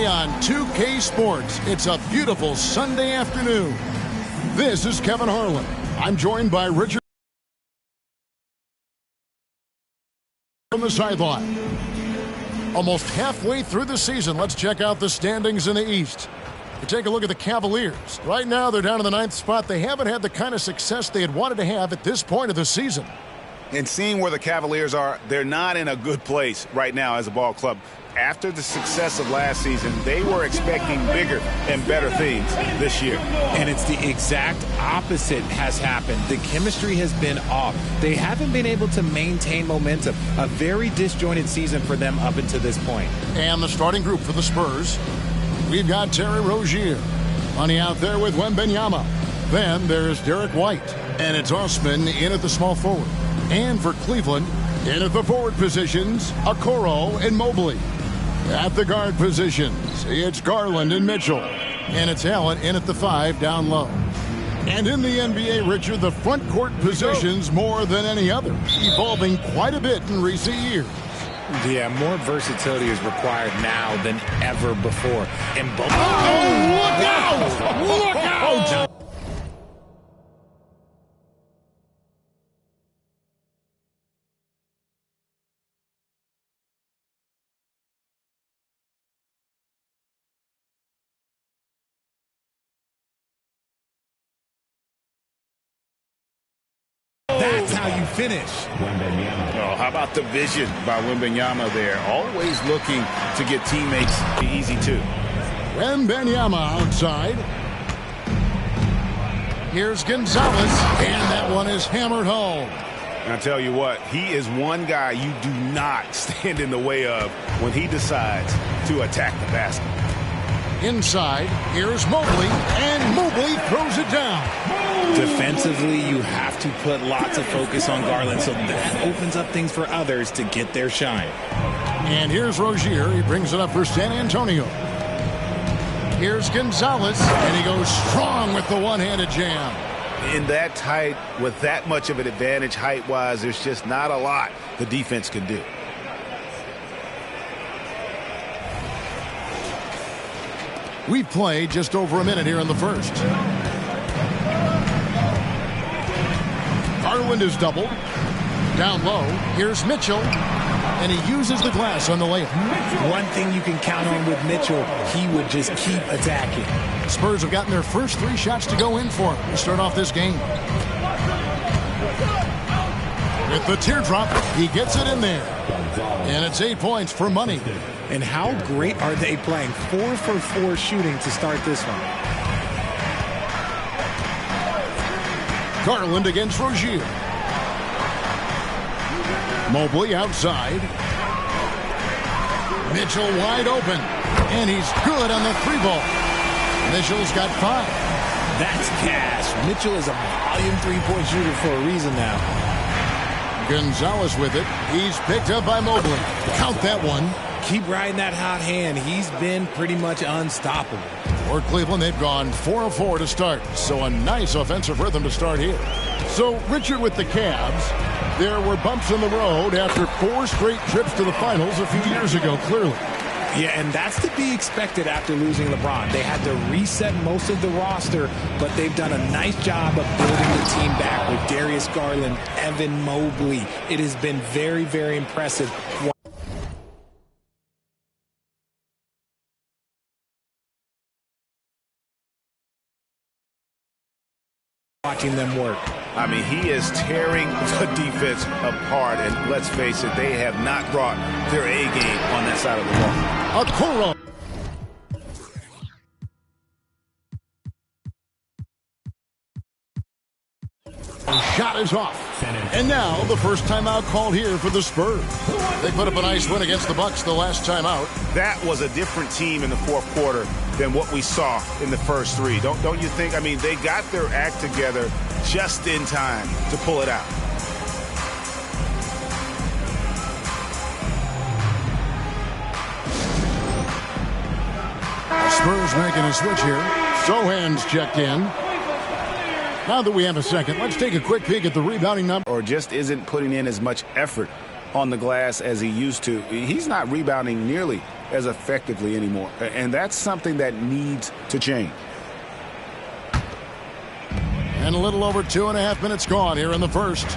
on 2K Sports. It's a beautiful Sunday afternoon. This is Kevin Harlan. I'm joined by Richard from the sideline. Almost halfway through the season, let's check out the standings in the East. You take a look at the Cavaliers. Right now, they're down in the 9th spot. They haven't had the kind of success they had wanted to have at this point of the season. And seeing where the Cavaliers are, they're not in a good place right now as a ball club. After the success of last season, they were expecting bigger and better things this year. And it's the exact opposite has happened. The chemistry has been off. They haven't been able to maintain momentum. A very disjointed season for them up until this point. And the starting group for the Spurs. We've got Terry Rozier. Money out there with Wembanyama. Then there's Derek White. And it's Osman in at the small forward. And for Cleveland, in at the forward positions, Okoro and Mobley. At the guard positions, it's Garland and Mitchell. And it's Allen in at the 5 down low. And in the NBA, Richard, the front court positions more than any other, evolving quite a bit in recent years. Yeah, more versatility is required now than ever before. And both. Oh, look out! Look out! That's how you finish. Oh, how about the vision by Wembanyama there? Always looking to get teammates easy, too. Wembanyama outside. Here's Gonzalez, and that one is hammered home. And I tell you what, he is one guy you do not stand in the way of when he decides to attack the basket. Inside, here's Mobley, and Mobley throws it down. Defensively, you have to put lots of focus on Garland, so that opens up things for others to get their shine. And here's Rozier. He brings it up for San Antonio. Here's Gonzalez, and he goes strong with the one-handed jam. In that tight, with that much of an advantage height-wise, there's just not a lot the defense can do. We've played just over a minute here in the first. Garland is doubled. Down low, here's Mitchell. And he uses the glass on the layup. One thing you can count on with Mitchell, he would just keep attacking. The Spurs have gotten their first 3 shots to go in for him to start off this game. With the teardrop, he gets it in there. And it's 8 points for money. And how great are they playing? 4 for 4 shooting to start this one. Garland against Rozier. Mobley outside. Mitchell wide open. And he's good on the 3-ball. Mitchell's got 5. That's cash. Mitchell is a volume 3-point shooter for a reason now. Gonzalez with it. He's picked up by Mobley. Count that one. Keep riding that hot hand. He's been pretty much unstoppable. For Cleveland, they've gone 4 of 4 to start. So a nice offensive rhythm to start here. So, Richard, with the Cavs, there were bumps in the road after 4 straight trips to the finals a few years ago, clearly. Yeah, and that's to be expected after losing LeBron. They had to reset most of the roster, but they've done a nice job of building the team back with Darius Garland, Evan Mobley. It has been very, very impressive. Watching them work. I mean, he is tearing the defense apart, and let's face it, they have not brought their A game on that side of the ball. Okoro. The shot is off. And now the first timeout called here for the Spurs. They put up a nice win against the Bucks the last time out. That was a different team in the 4th quarter than what we saw in the first 3. Don't you think? I mean, they got their act together just in time to pull it out. The Spurs making a switch here. Sohan's checked in. Now that we have a second, let's take a quick peek at the rebounding number. Or just isn't putting in as much effort on the glass as he used to. He's not rebounding nearly as effectively anymore. And that's something that needs to change. And a little over 2.5 minutes gone here in the first.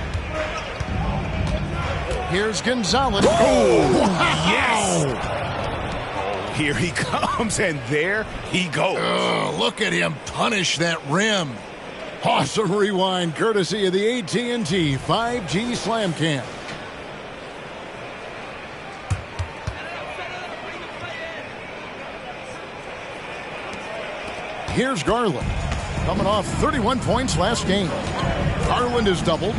Here's Gonzalez. Oh, wow. Yes! Here he comes, and there he goes. Look at him punish that rim. Awesome rewind courtesy of the AT&T 5G Slam Cam. Here's Garland, coming off 31 points last game. Garland is doubled.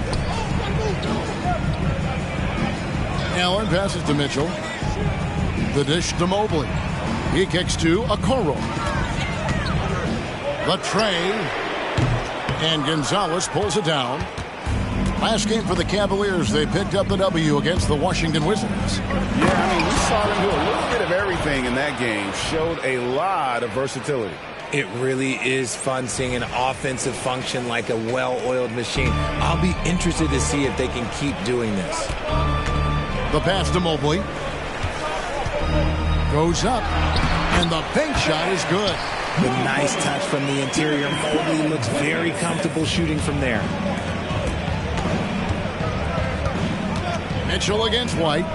Allen passes to Mitchell. The dish to Mobley. He kicks to Okoro. The tray. And Gonzalez pulls it down. Last game for the Cavaliers, they picked up the W against the Washington Wizards. Yeah, I mean, we saw them do a little bit of everything in that game. Showed a lot of versatility. It really is fun seeing an offensive function like a well-oiled machine. I'll be interested to see if they can keep doing this. The pass to Mobley. Goes up. And the bank shot is good. The nice touch from the interior. Mobley looks very comfortable shooting from there. Mitchell against White.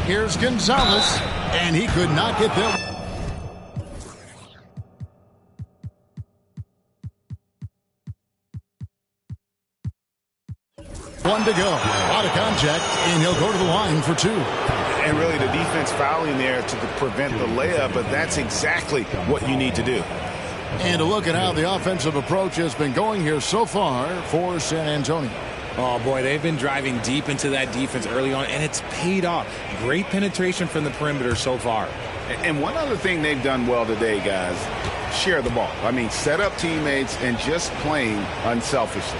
Here's Gonzalez. And he could not get them. One to go. A lot of contact, and he'll go to the line for 2. And really the defense fouling there to prevent the layup, but that's exactly what you need to do. And to look at how the offensive approach has been going here so far for San Antonio. Oh, boy, they've been driving deep into that defense early on, and it's paid off. Great penetration from the perimeter so far. And one other thing they've done well today, guys, share the ball. I mean, set up teammates and just playing unselfishly.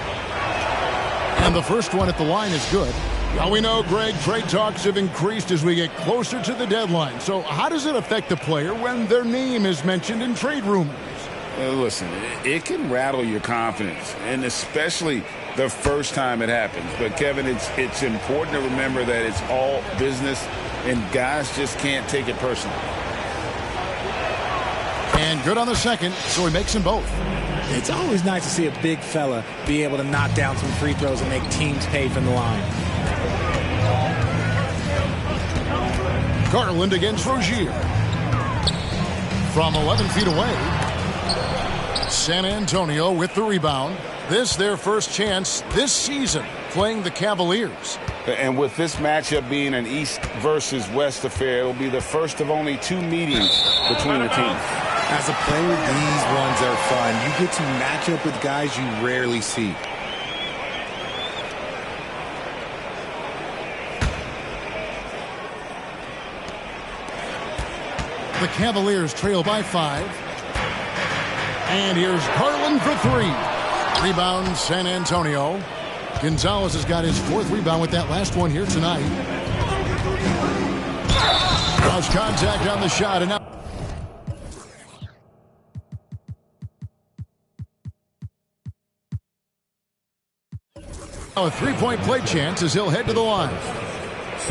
And the first one at the line is good. Now we know, Greg, trade talks have increased as we get closer to the deadline. So how does it affect the player when their name is mentioned in trade rumors? Listen, it can rattle your confidence, and especially the first time it happens. But, Kevin, it's important to remember that it's all business, and guys just can't take it personally. And good on the second, so he makes them both. It's always nice to see a big fella be able to knock down some free throws and make teams pay from the line. Garland against Rozier. From 11 feet away. San Antonio with the rebound. This their first chance this season playing the Cavaliers. And with this matchup being an East versus West affair, it'll be the first of only 2 meetings between the teams. As a player, these ones are fun. You get to match up with guys you rarely see. The Cavaliers trail by 5. And here's Garland for 3. Rebound, San Antonio. Gonzalez has got his 4th rebound with that last one here tonight. Cross contact on the shot, and now a 3-point play chance as he'll head to the line.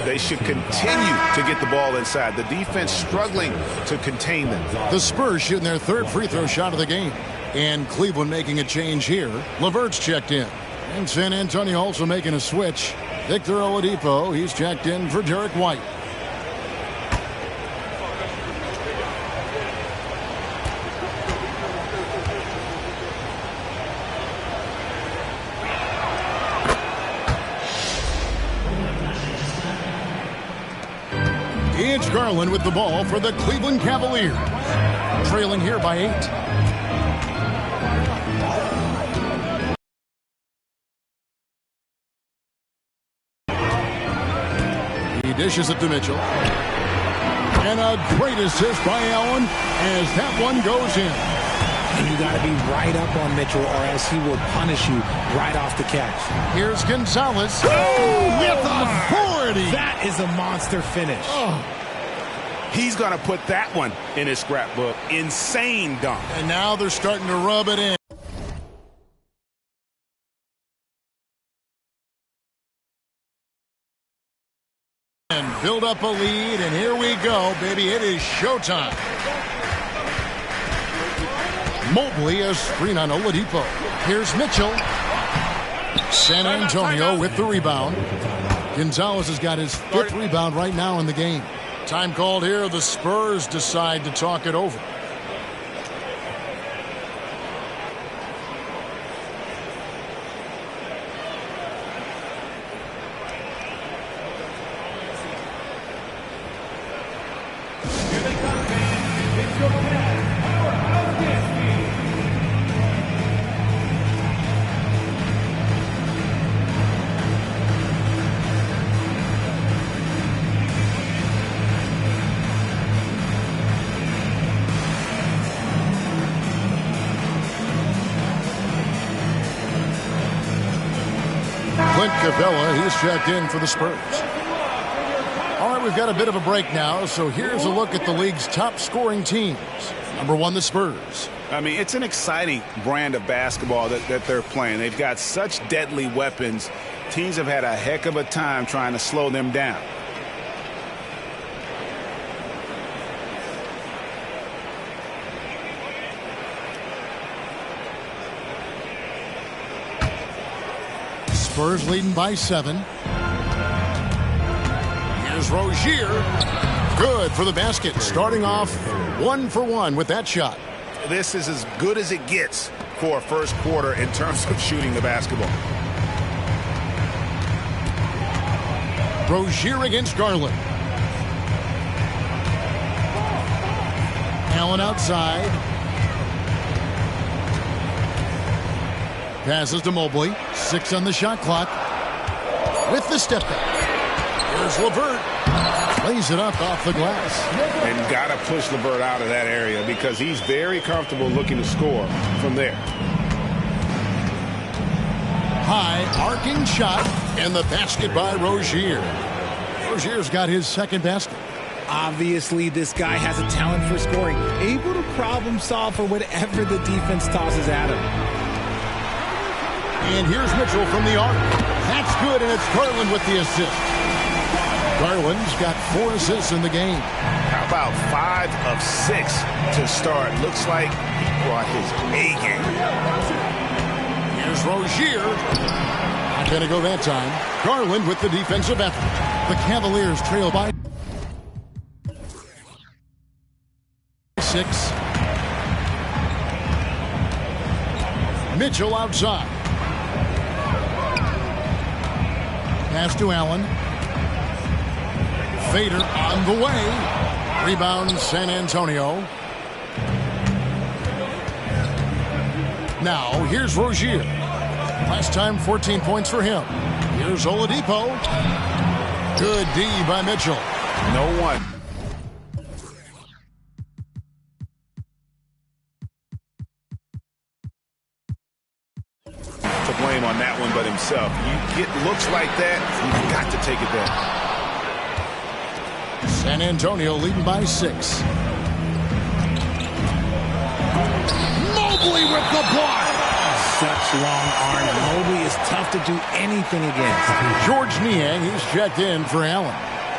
They should continue to get the ball inside. The defense struggling to contain them. The Spurs shooting their 3rd free throw shot of the game. And Cleveland making a change here. LeVert's checked in. And San Antonio also making a switch. Victor Oladipo, he's checked in for Derek White. It's Garland with the ball for the Cleveland Cavaliers. Trailing here by 8. He dishes it to Mitchell. And a great assist by Allen as that one goes in. And you got to be right up on Mitchell or else he will punish you right off the catch. Here's Gonzalez. Oh, with authority. That is a monster finish. Oh. He's going to put that one in his scrapbook. Insane dunk. And now they're starting to rub it in. And build up a lead, and here we go, baby. It is showtime. Mobley has screen on Oladipo. Here's Mitchell. San Antonio with the rebound. Gonzalez has got his 5th rebound right now in the game. Time called here. The Spurs decide to talk it over. He's checked in for the Spurs. All right, we've got a bit of a break now, so here's a look at the league's top scoring teams. Number 1, the Spurs. I mean, it's an exciting brand of basketball that they're playing. They've got such deadly weapons. Teams have had a heck of a time trying to slow them down. Spurs leading by 7. Here's Rozier. Good for the basket. Starting off 1 for 1 with that shot. This is as good as it gets for a first quarter in terms of shooting the basketball. Rozier against Garland. Allen outside. Passes to Mobley. 6 on the shot clock. With the step back. Here's LeVert. Plays it up off the glass. And got to push LeVert out of that area because he's very comfortable looking to score from there. High arcing shot. And the basket by Rozier. Rozier's got his 2nd basket. Obviously, this guy has a talent for scoring. Able to problem solve for whatever the defense tosses at him. And here's Mitchell from the arc. That's good, and it's Garland with the assist. Garland's got 4 assists in the game. How about 5 of 6 to start? Looks like he brought his A game. Here's Rozier. Not going to go that time. Garland with the defensive effort. The Cavaliers trail by 6. Mitchell outside. Pass to Allen. Fader on the way. Rebound San Antonio. Now here's Rozier. Last time 14 points for him. Here's Oladipo. Good D by Mitchell. No one. To blame on that one but himself. You get looks like that, you've got to take it there. San Antonio leading by 6. Mobley with the block. Such long arms. Mobley is tough to do anything against. George Niang, he's checked in for Allen.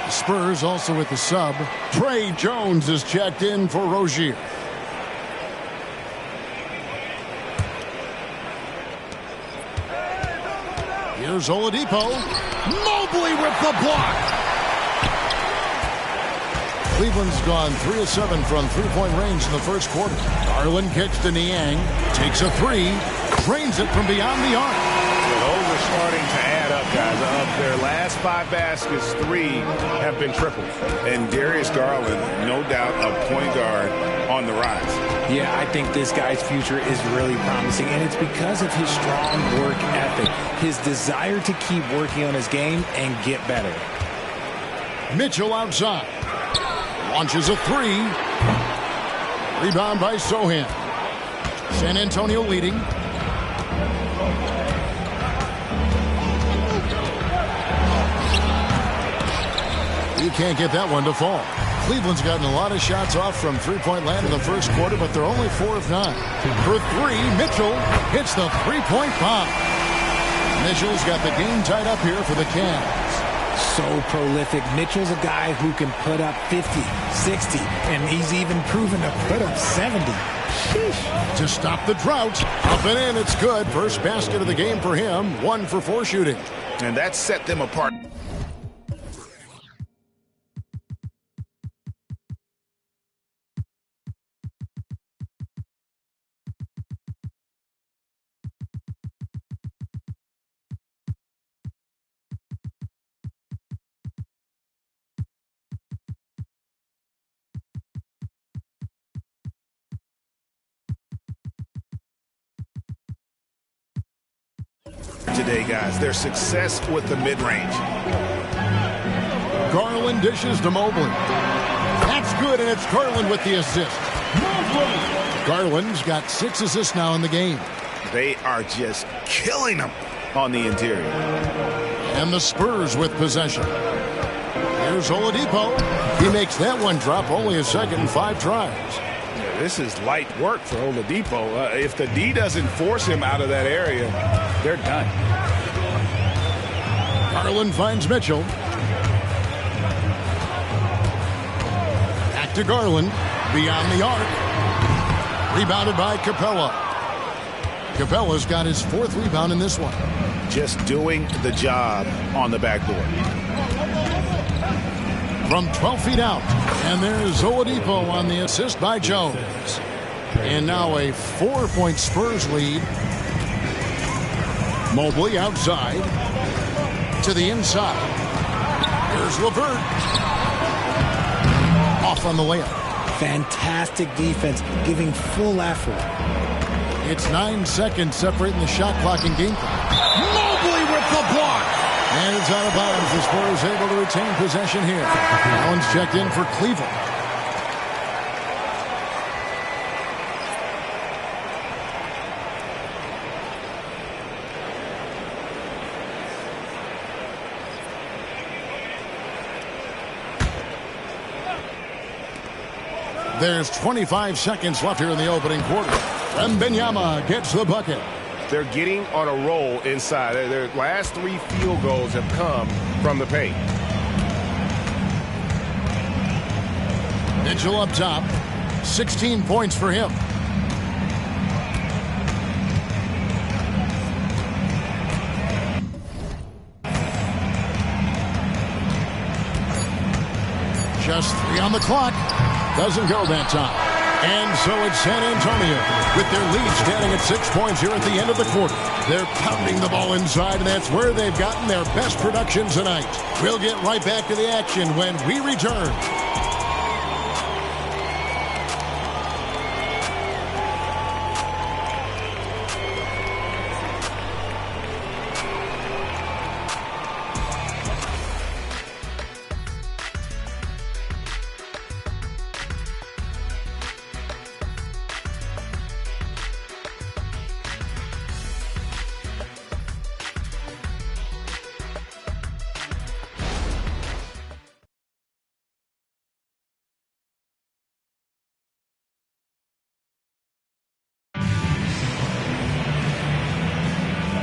The Spurs also with the sub. Trey Jones is checked in for Rozier. Here's Oladipo. Mobley with the block. Cleveland's gone 3 of 7 from three-point range in the first quarter. Garland kicks to Niang. Takes a 3. Drains it from beyond the arc. Those are starting to add up, guys. Of their last 5 baskets, 3 have been tripled. And Darius Garland, no doubt, a point guard on the rise. Yeah, I think this guy's future is really promising, and it's because of his strong work ethic, his desire to keep working on his game and get better. Mitchell outside. Launches a 3. Rebound by Sohan. San Antonio leading. He can't get that one to fall. Cleveland's gotten a lot of shots off from three-point land in the first quarter, but they're only 4 of 9. For 3, Mitchell hits the three-point bomb. Mitchell's got the game tied up here for the Cavs. So prolific. Mitchell's a guy who can put up 50, 60, and he's even proven to put up 70. Sheesh. To stop the drought. Up and in, it's good. First basket of the game for him. 1 for 4 shooting. And that set them apart. Today, guys, their success with the mid-range. Garland dishes to Mobley. That's good, and it's Garland with the assist. Garland's got 6 assists now in the game. They are just killing them on the interior. And the Spurs with possession. Here's Oladipo. He makes that one drop, only a second and 5 tries. This is light work for Oladipo. If the D doesn't force him out of that area, they're done. Garland finds Mitchell. Back to Garland. Beyond the arc. Rebounded by Capella. Capella's got his 4th rebound in this one. Just doing the job on the backboard. From 12 feet out. And there's Oladipo on the assist by Jones. And now a 4-point Spurs lead. Mobley outside. To the inside. Here's LeVert. Off on the layup. Fantastic defense, giving full effort. It's 9 seconds separating the shot clock and game clock. Mobley with the block. And it's out of bounds. The Spurs able to retain possession here. Allen's checked in for Cleveland. There's 25 seconds left here in the opening quarter. Wembanyama gets the bucket. They're getting on a roll inside. Their last 3 field goals have come from the paint. Mitchell up top. 16 points for him. Just 3 on the clock. Doesn't go that time. And so it's San Antonio with their lead standing at 6 points here at the end of the quarter. They're pounding the ball inside, and that's where they've gotten their best production tonight. We'll get right back to the action when we return.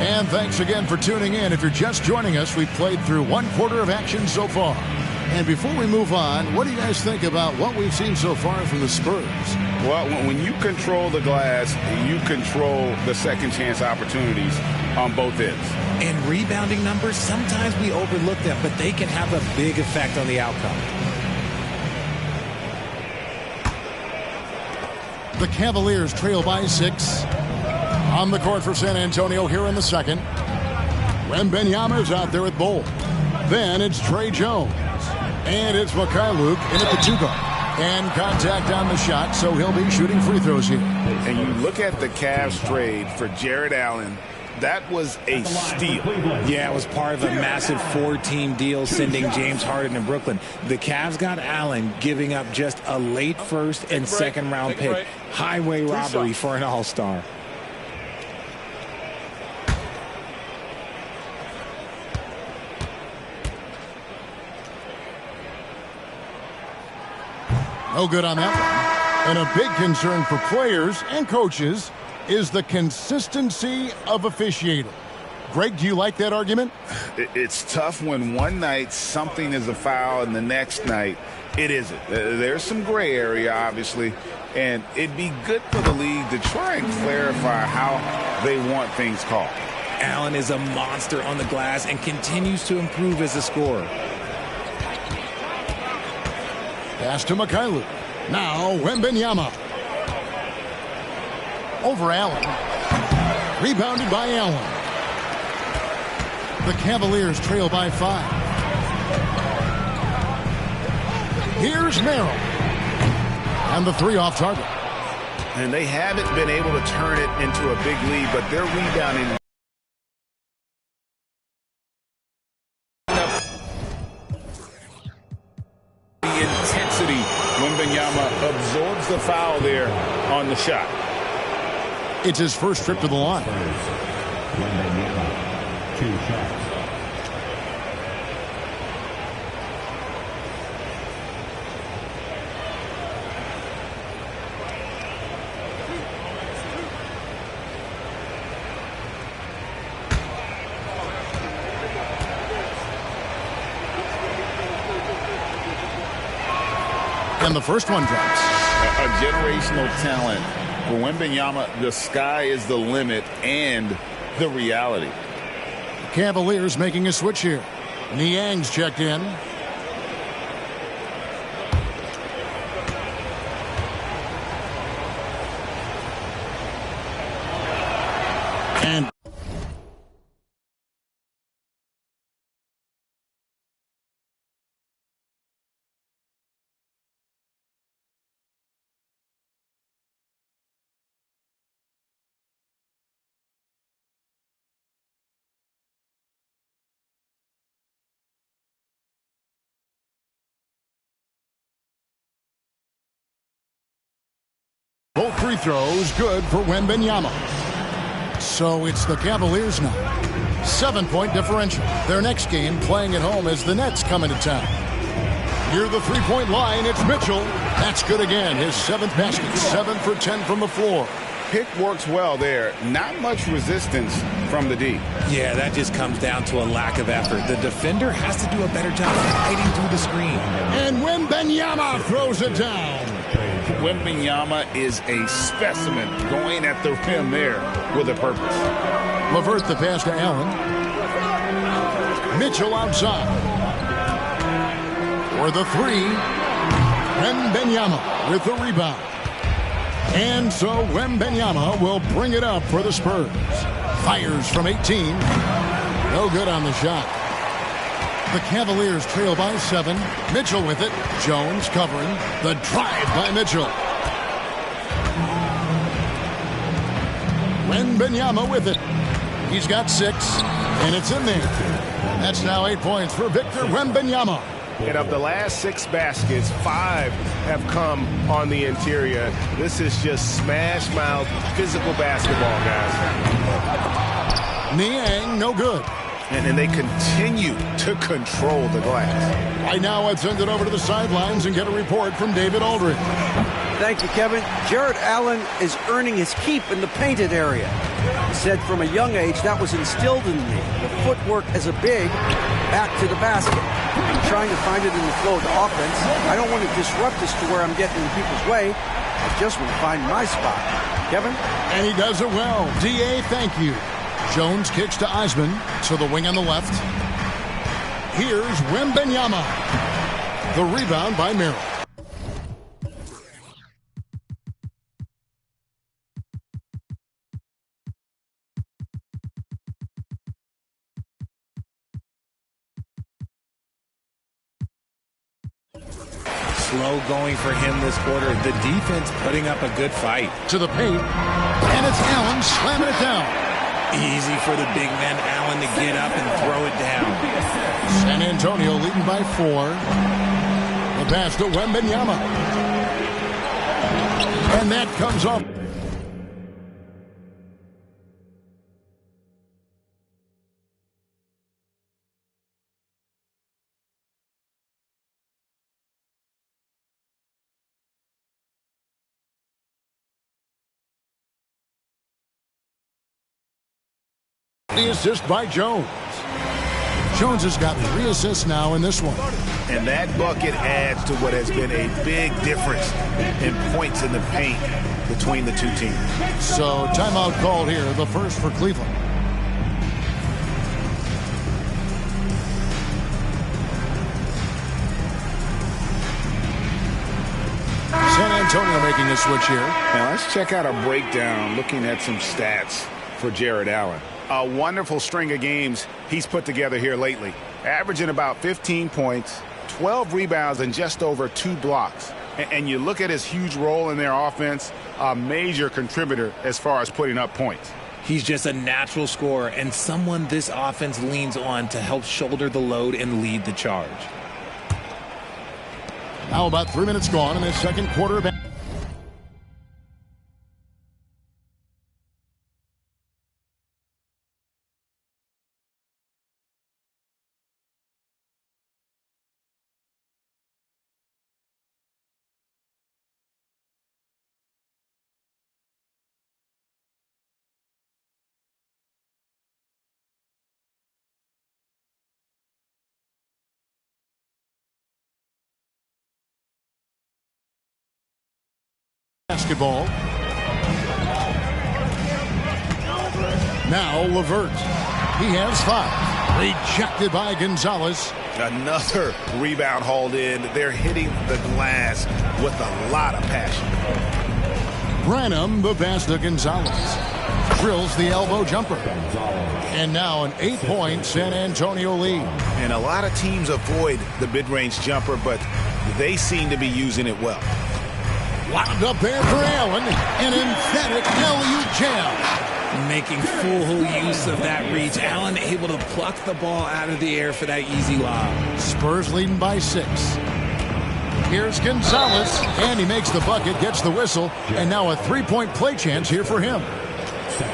And thanks again for tuning in. If you're just joining us, we've played through 1 quarter of action so far. And before we move on, what do you guys think about what we've seen so far from the Spurs? Well, when you control the glass, you control the second chance opportunities on both ends. And rebounding numbers, sometimes we overlook them, but they can have a big effect on the outcome. The Cavaliers trail by 6. On the court for San Antonio here in the second. Wembanyama's out there with Bull. Then it's Trey Jones. And it's Mikhailuk in at the 2 guard. And contact on the shot, so he'll be shooting free throws here. And you look at the Cavs trade for Jared Allen. That was a steal. Yeah, it was part of a massive 4-team deal sending James Harden to Brooklyn. The Cavs got Allen, giving up just a late 1st and 2nd round pick. Highway robbery for an all-star. No good on that one. And a big concern for players and coaches is the consistency of officiating. Greg, do you like that argument? It's tough when one night something is a foul and the next night it isn't. There's some gray area, obviously, and it'd be good for the league to try and clarify how they want things called. Allen is a monster on the glass and continues to improve as a scorer. Pass to Mikhailuk. Now Wembanyama. Over Allen. Rebounded by Allen. The Cavaliers trail by 5. Here's Merrill. And the 3 off target. And they haven't been able to turn it into a big lead, but they're rebounding. The intensity. Wembanyama absorbs the foul there on the shot. It's his first trip to the line. 2 shots. And the first one drops. A generational talent. For Wembanyama, the sky is the limit and the reality. Cavaliers making a switch here. Niang's checked in. And both free throws good for Wembanyama. So it's the Cavaliers now. 7-point differential. Their next game playing at home as the Nets come into town. Near the three-point line, it's Mitchell. That's good again. His 7th basket. 7 for 10 from the floor. Pick works well there. Not much resistance from the D. Yeah, that just comes down to a lack of effort. The defender has to do a better job fighting through the screen. And Wembanyama throws it down. Wembanyama is a specimen going at the rim there with a purpose. LeVert the pass to Allen. Mitchell outside. For the 3. Wembanyama with the rebound. And so Wembanyama will bring it up for the Spurs. Fires from 18. No good on the shot. The Cavaliers trail by 7. Mitchell with it. Jones covering. The drive by Mitchell. Wembanyama with it. He's got 6, and it's in there. That's now 8 points for Victor Wembanyama. And of the last 6 baskets, 5 have come on the interior. This is just smash-mouth physical basketball, guys. Niang, no good. And they continue to control the glass. Right now, let's send it over to the sidelines and get a report from David Aldridge. Thank you, Kevin. Jarrett Allen is earning his keep in the painted area. He said from a young age that was instilled in me. The footwork as a big, back to the basket. I'm trying to find it in the flow of the offense. I don't want to disrupt this to where I'm getting in people's way. I just want to find my spot. Kevin? And he does it well. D.A., thank you. Jones kicks to Eisman to the wing on the left. Here's Wembanyama. The rebound by Merrill. Slow going for him this quarter. The defense putting up a good fight. To the paint. And it's Allen slamming it down. Easy for the big man Allen to get up and throw it down. San Antonio leading by 4. The pass to Wembanyama. And that comes up. The assist by Jones. Jones has got 3 assists now in this one. And that bucket adds to what has been a big difference in points in the paint between the two teams. So timeout called here, the first for Cleveland. San Antonio making a switch here. Now let's check out a breakdown looking at some stats for Jared Allen. A wonderful string of games he's put together here lately. Averaging about 15 points, 12 rebounds, and just over 2 blocks. And you look at his huge role in their offense, a major contributor as far as putting up points. He's just a natural scorer and someone this offense leans on to help shoulder the load and lead the charge. Now about 3 minutes gone in the second quarter. Basketball. Now LeVert. He has 5. Rejected by Gonzalez. Another rebound hauled in. They're hitting the glass with a lot of passion. Branham, the pass to Gonzalez. Drills the elbow jumper. And now an 8-point San Antonio lead. And a lot of teams avoid the mid-range jumper, but they seem to be using it well. Wound up there for Allen. An emphatic LU jam. Making full use of that reach. Allen able to pluck the ball out of the air for that easy lob. Spurs leading by 6. Here's Gonzalez, and he makes the bucket, gets the whistle, and now a 3-point play chance here for him.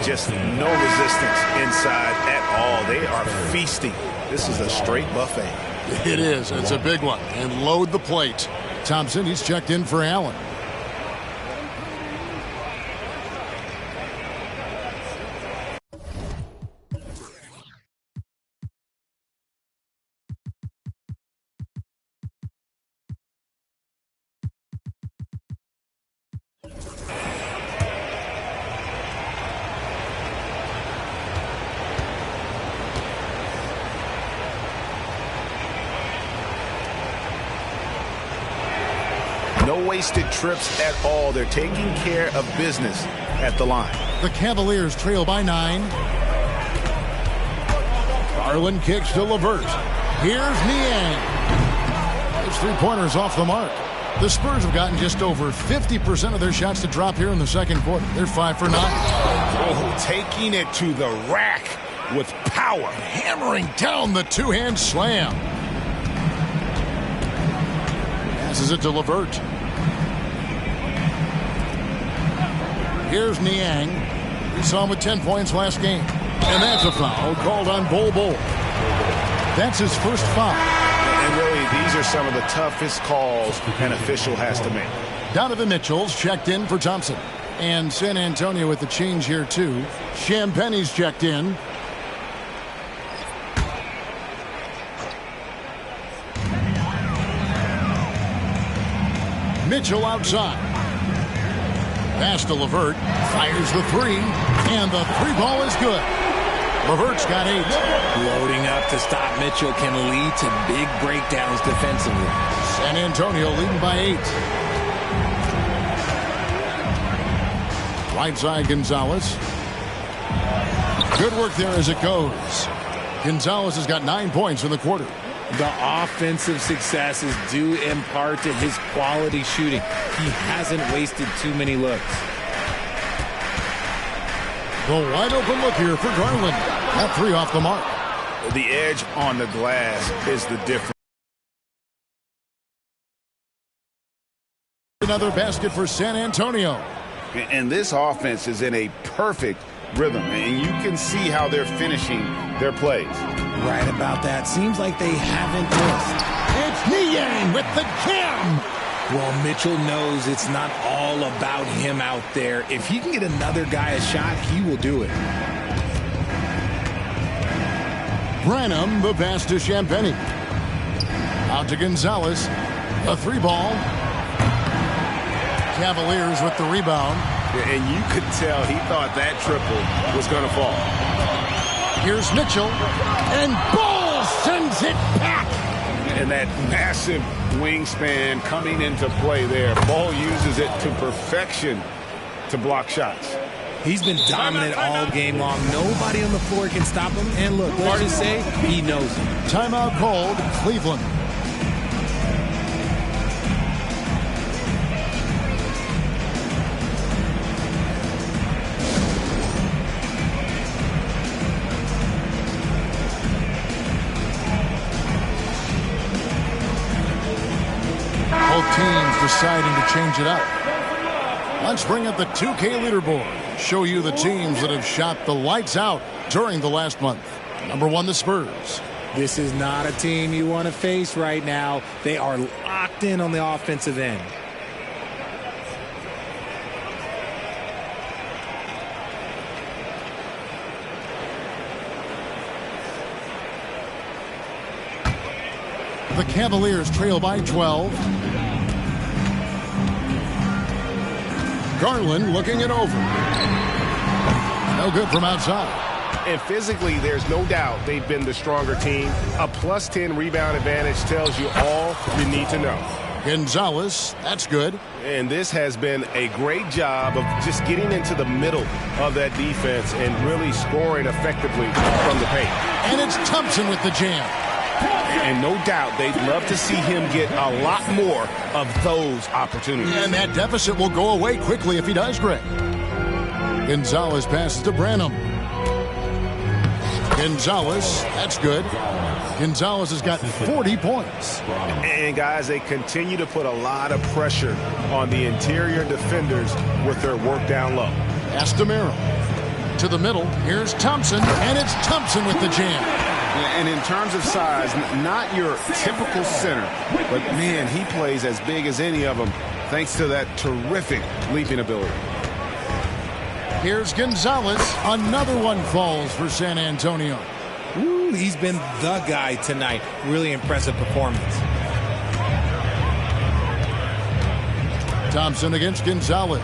Just no resistance inside at all. They are feasting. This is a straight buffet. It is. It's a big one. And load the plate. Thompson, he's checked in for Allen. No wasted trips at all. They're taking care of business at the line. The Cavaliers trail by 9. Garland kicks to LeVert. Here's Niang. His 3-pointers off the mark. The Spurs have gotten just over 50% of their shots to drop here in the second quarter. They're 5 for 9. Oh, taking it to the rack with power. Hammering down the 2-hand slam. Passes it to LeVert. Here's Niang. We saw him with 10 points last game. And that's a foul called on Bol Bol. That's his first foul. And really, these are some of the toughest calls an official has to make. Donovan Mitchell's checked in for Thompson. And San Antonio with the change here, too. Champagne's checked in. Mitchell outside. Pass to LeVert. Fires the 3. And the 3-ball is good. LeVert's got 8. Loading up to stop Mitchell can lead to big breakdowns defensively. San Antonio leading by 8. Right side Gonzalez. Good work there as it goes. Gonzalez has got 9 points in the quarter. The offensive success is due in part to his quality shooting. He hasn't wasted too many looks. The wide open look here for Garland. That 3 off the mark. The edge on the glass is the difference. Another basket for San Antonio. And this offense is in a perfect rhythm, and you can see how they're finishing their plays. Right about that. Seems like they haven't missed. It's Niang with the jam. Well, Mitchell knows it's not all about him out there. If he can get another guy a shot, he will do it. Branham, the pass to Champagny. Out to Gonzalez. A 3-ball. Cavaliers with the rebound. And you could tell he thought that triple was going to fall. Here's Mitchell. And Ball sends it back. And that massive wingspan coming into play there. Ball uses it to perfection to block shots. He's been dominant all game long. Nobody on the floor can stop him. And look, let's just say he knows it. Timeout called, Cleveland. Both teams deciding to change it up. Let's bring up the 2K leaderboard. Show you the teams that have shot the lights out during the last month. Number 1, the Spurs. This is not a team you want to face right now. They are locked in on the offensive end. The Cavaliers trail by 12. Garland looking it over. No good from outside. And physically, there's no doubt they've been the stronger team. A plus 10 rebound advantage tells you all you need to know. Gonzalez, that's good. And this has been a great job of just getting into the middle of that defense and really scoring effectively from the paint. And it's Thompson with the jam. And no doubt they'd love to see him get a lot more of those opportunities. And that deficit will go away quickly if he does, Greg. Gonzalez passes to Branham. Gonzalez, that's good. Gonzalez has got 40 points. And guys, they continue to put a lot of pressure on the interior defenders with their work down low. Astamiro to the middle. Here's Thompson, and it's Thompson with the jam. And in terms of size, not your typical center, but man, he plays as big as any of them thanks to that terrific leaping ability. Here's Gonzalez. Another one falls for San Antonio. Ooh, he's been the guy tonight. Really impressive performance. Thompson against Gonzalez.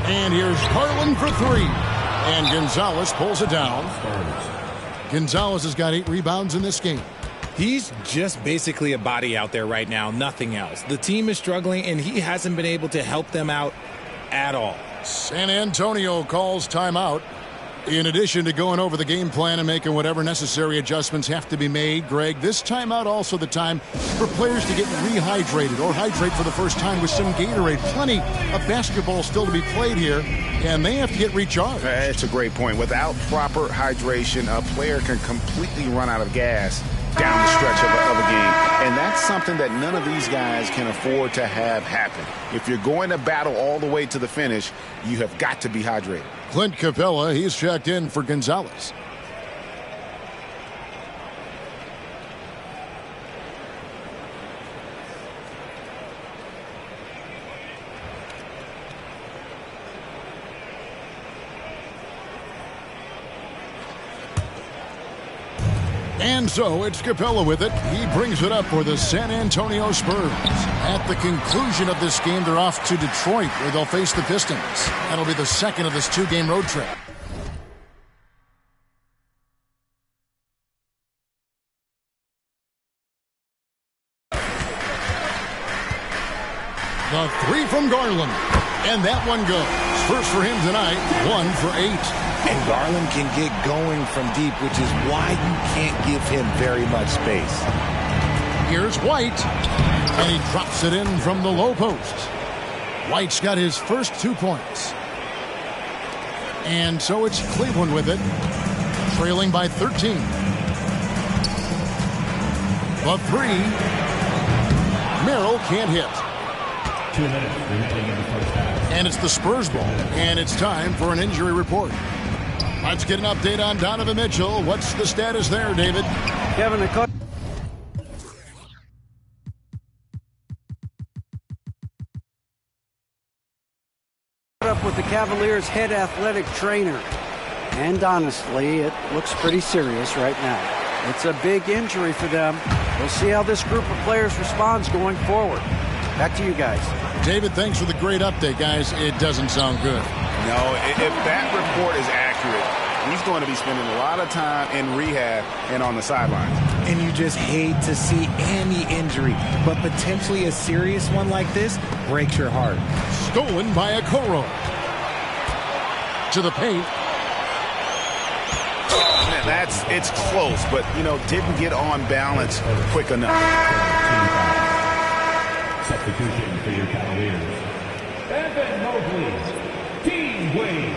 And here's Garland for 3. And Gonzalez pulls it down. Gonzalez has got 8 rebounds in this game. He's just basically a body out there right now, nothing else. The team is struggling, and he hasn't been able to help them out at all. San Antonio calls timeout. In addition to going over the game plan and making whatever necessary adjustments have to be made, Greg, this timeout also the time for players to get rehydrated or hydrate for the first time with some Gatorade. Plenty of basketball still to be played here, and they have to get recharged. That's a great point. Without proper hydration, a player can completely run out of gas down the stretch of a game. And that's something that none of these guys can afford to have happen. If you're going to battle all the way to the finish, you have got to be hydrated. Clint Capella, he's checked in for Gonzalez. And so it's Capella with it. He brings it up for the San Antonio Spurs. At the conclusion of this game, they're off to Detroit, where they'll face the Pistons. That'll be the second of this 2-game road trip. The 3 from Garland. And that one goes. First for him tonight, 1 for 8. And Garland can get going from deep, which is why you can't give him very much space. Here's White, and he drops it in from the low post. White's got his first 2 points. And so it's Cleveland with it, trailing by 13. The 3, Merrill can't hit. 2 minutes remaining in the first half. And it's the Spurs ball, and it's time for an injury report. Let's get an update on Donovan Mitchell. What's the status there, David? Kevin, the coach up with the Cavaliers' head athletic trainer. And honestly, it looks pretty serious right now. It's a big injury for them. We'll see how this group of players responds going forward. Back to you guys. David, thanks for the great update, guys. It doesn't sound good. No, if that report is accurate, he's going to be spending a lot of time in rehab and on the sidelines. And you just hate to see any injury, but potentially a serious one like this breaks your heart. Stolen by Okoro. To the paint. It's close, but, didn't get on balance quick enough. Substitution for your Cavaliers. Evan Mobley, Dean Wade,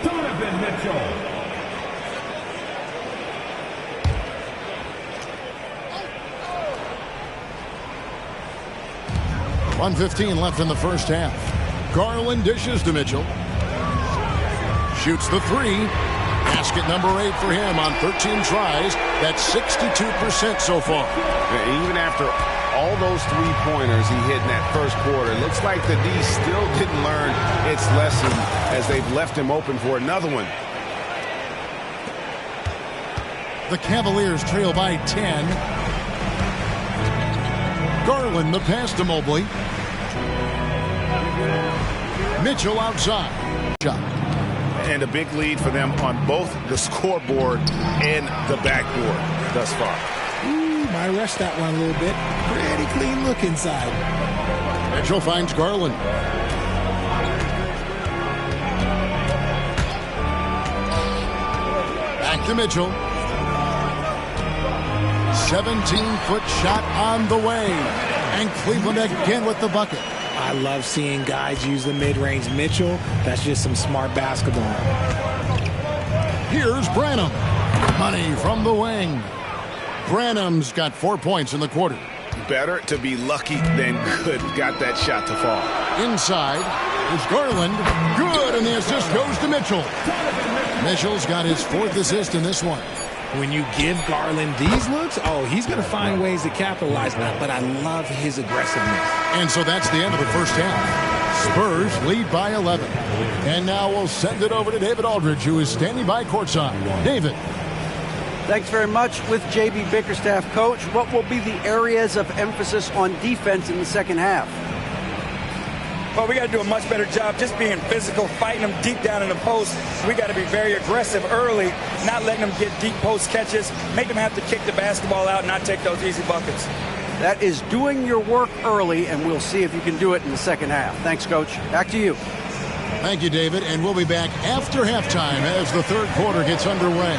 Donovan Mitchell. .115 left in the first half. Garland dishes to Mitchell. Shoots the three. Basket number 8 for him on 13 tries. That's 62% so far. Even after all those three-pointers he hit in that first quarter, it looks like the D still didn't learn its lesson as they've left him open for another one. The Cavaliers trail by 10. Garland the pass to Mobley. Mitchell outside. Shot. And a big lead for them on both the scoreboard and the backboard thus far. Might rush that one a little bit. Pretty clean look inside. Mitchell finds Garland. Back to Mitchell. 17-foot shot on the way. And Cleveland again with the bucket. I love seeing guys use the mid-range. Mitchell, that's just some smart basketball. Here's Branham. Money from the wing. Branham's got 4 points in the quarter. Better to be lucky than good. Got that shot to fall. Inside is Garland. Good, and the assist goes to Mitchell. Mitchell's got his 4th assist in this one. When you give Garland these looks, he's going to find ways to capitalize. But I love his aggressiveness. And so that's the end of the first half. Spurs lead by 11. And now we'll send it over to David Aldridge, who is standing by courtside. David. Thanks very much. With J.B. Bickerstaff, Coach, what will be the areas of emphasis on defense in the second half? Well, we got to do a much better job just being physical, fighting them deep down in the post. We got to be very aggressive early, not letting them get deep post catches, make them have to kick the basketball out and not take those easy buckets. That is doing your work early, and we'll see if you can do it in the second half. Thanks, Coach. Back to you. Thank you, David. And we'll be back after halftime as the third quarter gets underway.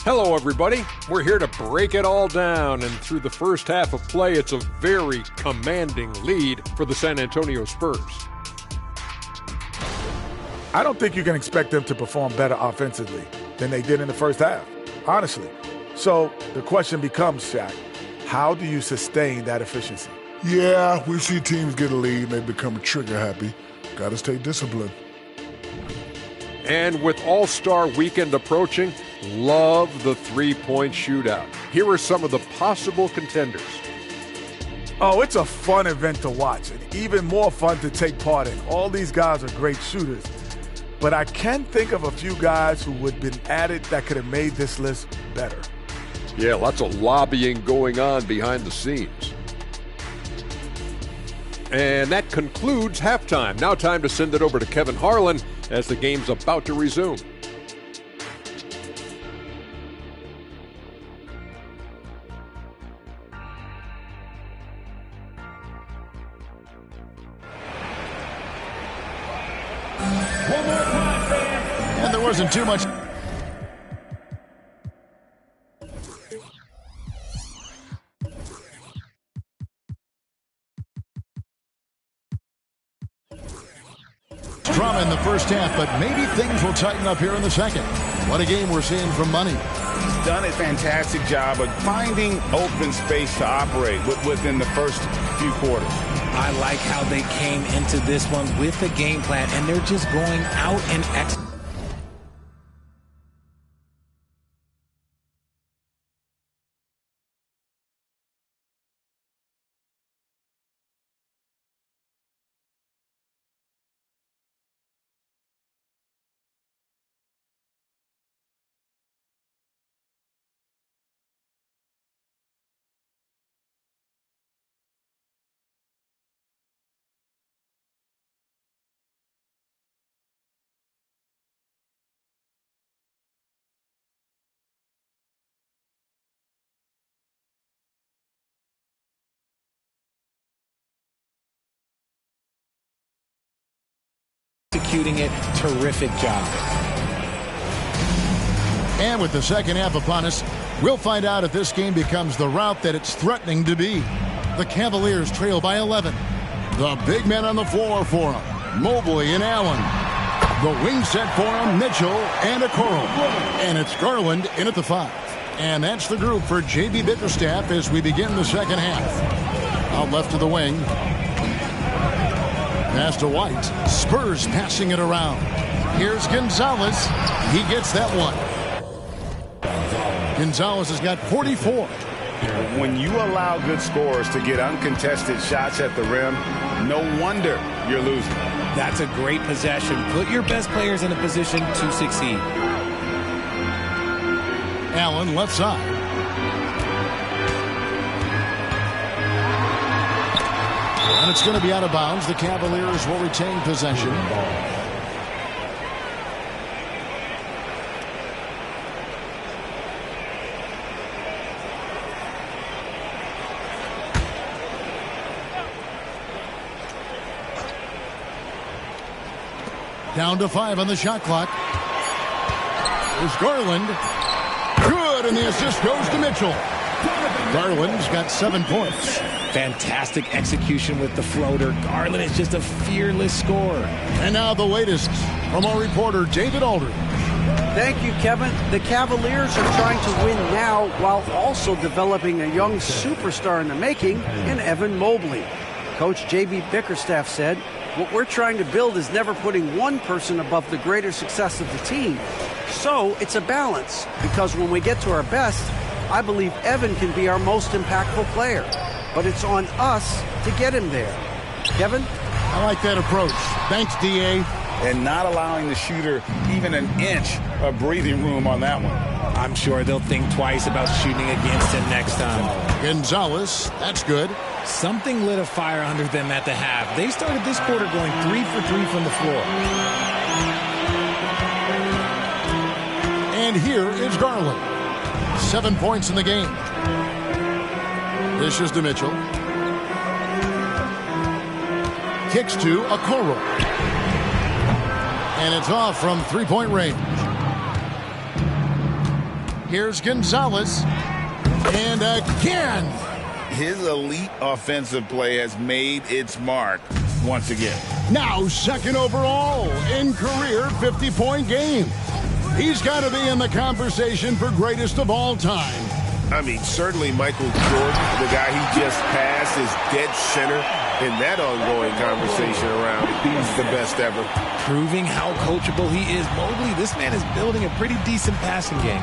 Hello, everybody. We're here to break it all down, and through the first half of play, it's a very commanding lead for the San Antonio Spurs. I don't think you can expect them to perform better offensively than they did in the first half, honestly. So the question becomes, Shaq, how do you sustain that efficiency? Yeah, we see teams get a lead and they become trigger happy. Got to stay disciplined. And with All-Star Weekend approaching, love the three-point shootout. Here are some of the possible contenders. Oh, it's a fun event to watch and even more fun to take part in. All these guys are great shooters. But I can think of a few guys who would have been added that could have made this list better. Yeah, lots of lobbying going on behind the scenes. And that concludes halftime. Now time to send it over to Kevin Harlan as the game's about to resume. One more time, fans. And there wasn't too much. Drama in the first half, but maybe things will tighten up here in the second. What a game we're seeing from Money. He's done a fantastic job of finding open space to operate within the first few quarters. I like how they came into this one with a game plan, and they're just going out and executing it. Terrific job. And with the second half upon us, we'll find out if this game becomes the route that it's threatening to be. The Cavaliers trail by 11. The big men on the floor for them, Mobley and Allen. The wing set for them, Mitchell and Okoro. And it's Garland in at the 5. And that's the group for J.B. Bickerstaff as we begin the second half. Out left to the wing. Pass to White. Spurs passing it around. Here's Gonzalez. He gets that one. Gonzalez has got 44. When you allow good scorers to get uncontested shots at the rim, no wonder you're losing. That's a great possession. Put your best players in a position to succeed. Allen left side. And it's going to be out of bounds. The Cavaliers will retain possession. Down to 5 on the shot clock. There's Garland. Good, and the assist goes to Mitchell. Garland's got 7 points. Fantastic execution with the floater. Garland is just a fearless scorer. And now the latest from our reporter, David Aldridge. Thank you, Kevin. The Cavaliers are trying to win now while also developing a young superstar in the making in Evan Mobley. Coach J.B. Bickerstaff said, "What we're trying to build is never putting one person above the greater success of the team. So it's a balance, because when we get to our best, I believe Evan can be our most impactful player. But it's on us to get him there." Kevin? I like that approach. Thanks, D.A. And not allowing the shooter even an inch of breathing room on that one. I'm sure they'll think twice about shooting against him next time. Gonzalez, that's good. Something lit a fire under them at the half. They started this quarter going 3 for 3 from the floor. And here is Garland. 7 points in the game. Dishes to Mitchell. Kicks to Okoro. And it's off from three-point range. Here's Gonzalez. And again. His elite offensive play has made its mark once again. Now second overall in career 50-point game. He's got to be in the conversation for greatest of all time. I mean, certainly Michael Jordan, the guy he just passed, is dead center in that ongoing conversation around who's the best ever. Proving how coachable he is. Mobley, this man is building a pretty decent passing game.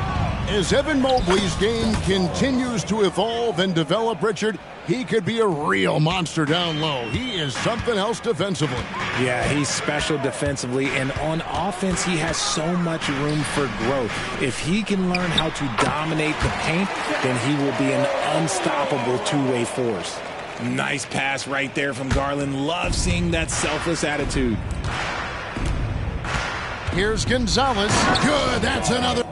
As Evan Mobley's game continues to evolve and develop, Richard, he could be a real monster down low. He is something else defensively. Yeah, he's special defensively, and on offense, he has so much room for growth. If he can learn how to dominate the paint, then he will be an unstoppable two-way force. Nice pass right there from Garland. Love seeing that selfless attitude. Here's Gonzalez. Good, that's another.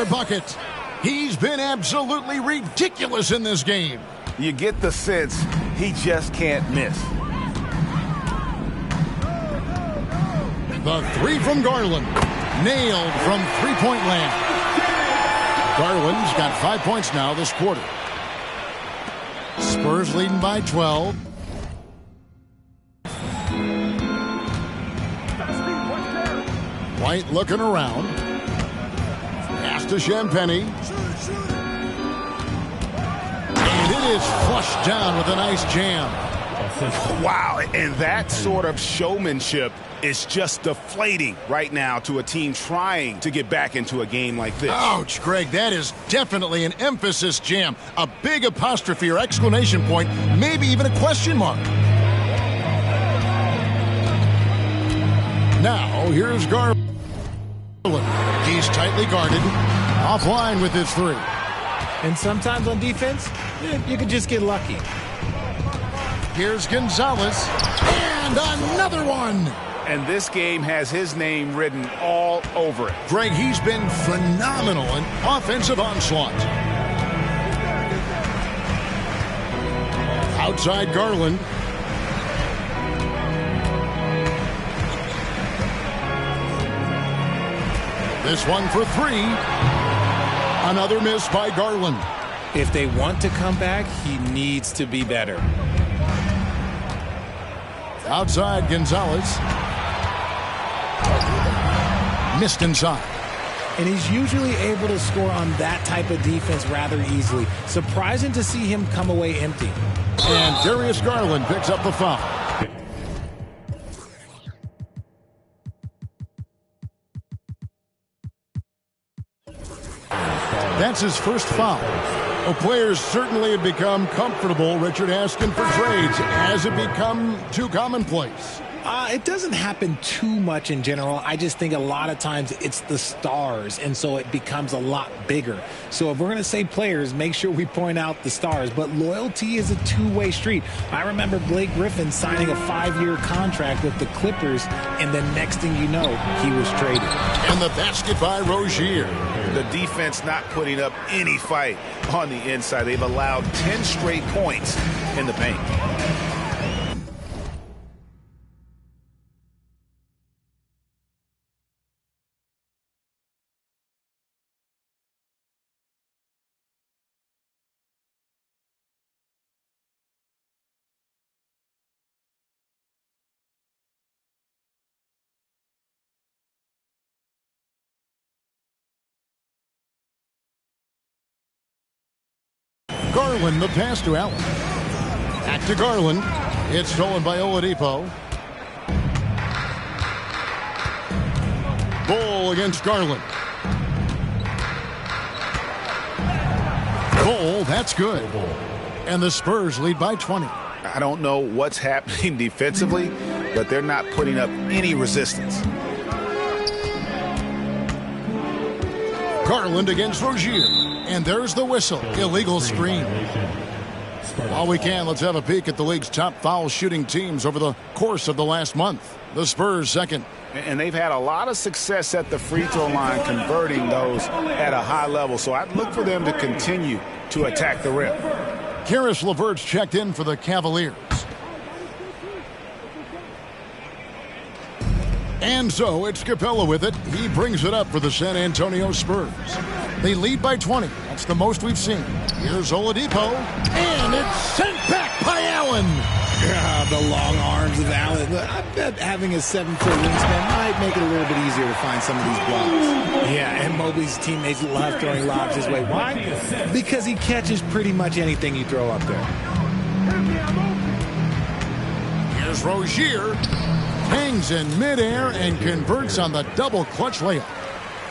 bucket. He's been absolutely ridiculous in this game. You get the sense he just can't miss. The three from Garland. Nailed from three-point land. Garland's got 5 points now this quarter. Spurs leading by 12. White looking around. Pass to Champagny. And it is flushed down with a nice jam. Wow, and that sort of showmanship is just deflating right now to a team trying to get back into a game like this. Ouch, Greg, that is definitely an emphasis jam. A big apostrophe or exclamation point, maybe even a question mark. Now, here's Garland. He's tightly guarded, offline with his three. And sometimes on defense, you can just get lucky. Here's Gonzalez, and another one. And this game has his name written all over it. Greg, he's been phenomenal in offensive onslaught. Outside Garland. This one for three. Another miss by Garland. If they want to come back, he needs to be better. Outside Gonzalez. Missed inside. And he's usually able to score on that type of defense rather easily. Surprising to see him come away empty. And Darius Garland picks up the foul. That's his first foul. Well, players certainly have become comfortable, Richard, asking for trades. Has it become too commonplace? It doesn't happen too much in general. I just think a lot of times it's the stars, and so it becomes a lot bigger. So if we're going to say players, make sure we point out the stars. But loyalty is a two-way street. I remember Blake Griffin signing a 5-year contract with the Clippers, and the next thing you know, he was traded. And the basket by Rozier. The defense not putting up any fight on the inside. They've allowed 10 straight points in the paint. Garland, the pass to Allen. Back to Garland. It's stolen by Oladipo. Bull against Garland. Bull, that's good. And the Spurs lead by 20. I don't know what's happening defensively, but they're not putting up any resistance. Garland against Rozier. And there's the whistle. Illegal screen. While we can, let's have a peek at the league's top foul shooting teams over the course of the last month. The Spurs second. And they've had a lot of success at the free throw line, converting those at a high level. So I'd look for them to continue to attack the rim. Karis LeVert's checked in for the Cavaliers. And so it's Capella with it. He brings it up for the San Antonio Spurs. They lead by 20. That's the most we've seen. Here's Oladipo. And it's sent back by Allen. Yeah, the long arms of Allen. I bet having a 7-foot wingspan might make it a little bit easier to find some of these blocks. Yeah, and Mobley's teammates love throwing lobs his way. Why? Because he catches pretty much anything you throw up there. Here's Rozier. Hangs in midair and converts on the double clutch layup.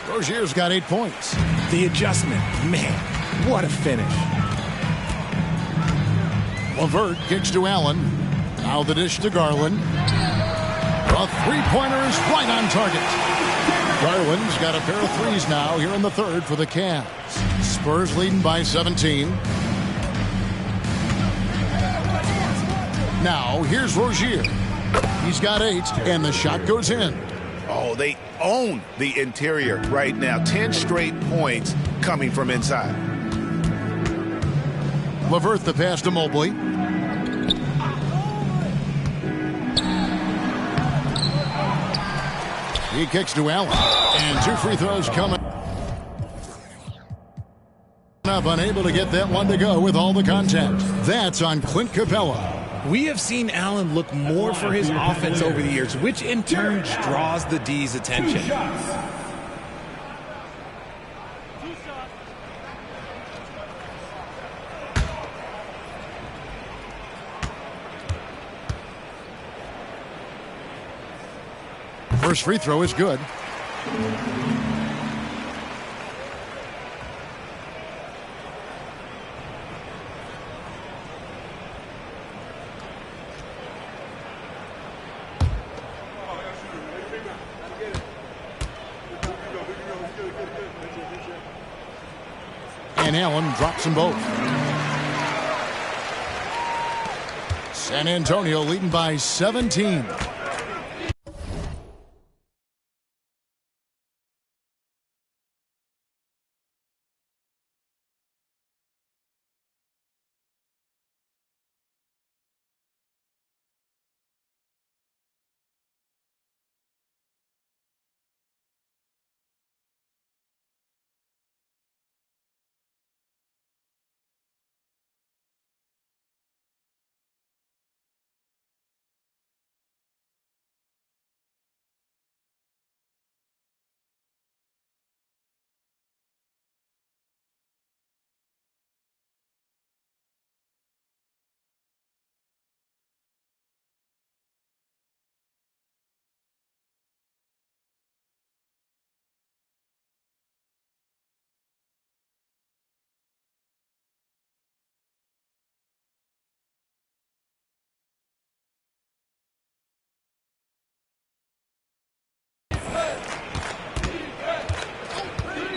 Rozier's got 8 points. The adjustment, man, what a finish. LeVert kicks to Allen. Now the dish to Garland. A three-pointer is right on target. Garland's got a pair of threes now here in the third for the Cavs. Spurs leading by 17. Now here's Rozier. He's got 8, and the shot goes in. Oh, they own the interior right now. 10 straight points coming from inside. LeVert the pass to Mobley. He kicks to Allen. And 2 free throws coming up. Unable to get that one to go with all the contact. That's on Clint Capella. We have seen Allen look more for his offense over the years, which in turn draws the D's attention. First free throw is good. And Allen drops them both. San Antonio leading by 17.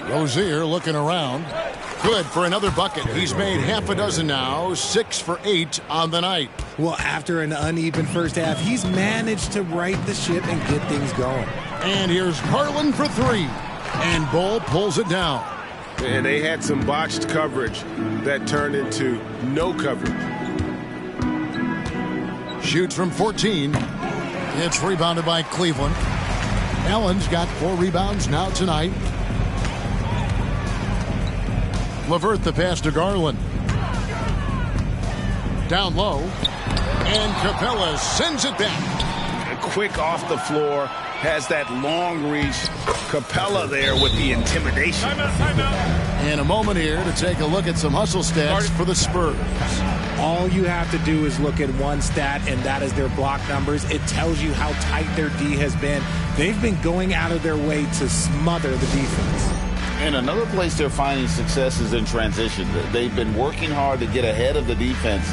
Rozier looking around. Good for another bucket. He's made half a dozen now, 6 for 8 on the night. Well, after an uneven first half, he's managed to right the ship and get things going. And here's Garland for 3. And Bull pulls it down. And they had some botched coverage that turned into no coverage. Shoots from 14. It's rebounded by Cleveland. Allen's got 4 rebounds now tonight. LeVert the pass to Garland. Down low. And Capella sends it back. Quick off the floor. Has that long reach. Capella there with the intimidation. In a moment here to take a look at some hustle stats for the Spurs. All you have to do is look at one stat, and that is their block numbers. It tells you how tight their D has been. They've been going out of their way to smother the defense. And another place they're finding success is in transition. They've been working hard to get ahead of the defense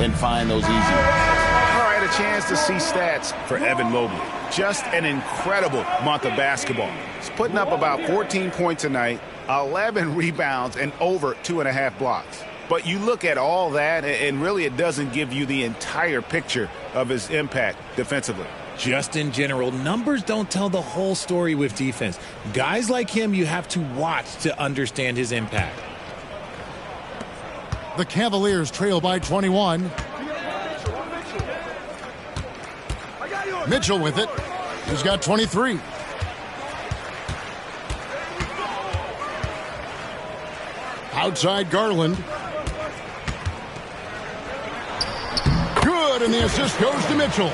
and find those easy ones. All right, a chance to see stats for Evan Mobley. Just an incredible month of basketball. He's putting up about 14 points a night, 11 rebounds, and over 2.5 blocks. But you look at all that, and really it doesn't give you the entire picture of his impact defensively. Just in general, numbers don't tell the whole story with defense. Guys like him, you have to watch to understand his impact. The Cavaliers trail by 21. Mitchell with it. He's got 23. Outside Garland. Good, and the assist goes to Mitchell.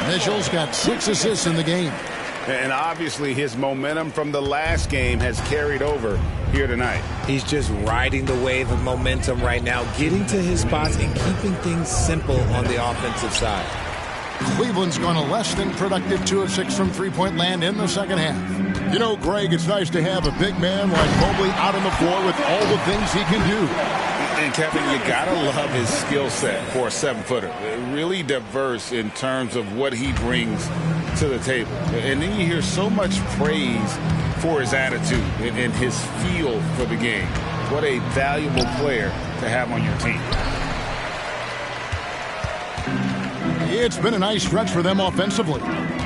Mitchell's got 6 assists in the game. And obviously his momentum from the last game has carried over here tonight. He's just riding the wave of momentum right now, getting to his spots and keeping things simple on the offensive side. Cleveland's gone a less than productive 2 of 6 from three-point land in the second half. You know, Greg, it's nice to have a big man like Mobley out on the floor with all the things he can do. And Kevin, you gotta love his skill set for a 7-footer. Really diverse in terms of what he brings to the table. And then you hear so much praise for his attitude and his feel for the game. What a valuable player to have on your team. It's been a nice stretch for them offensively.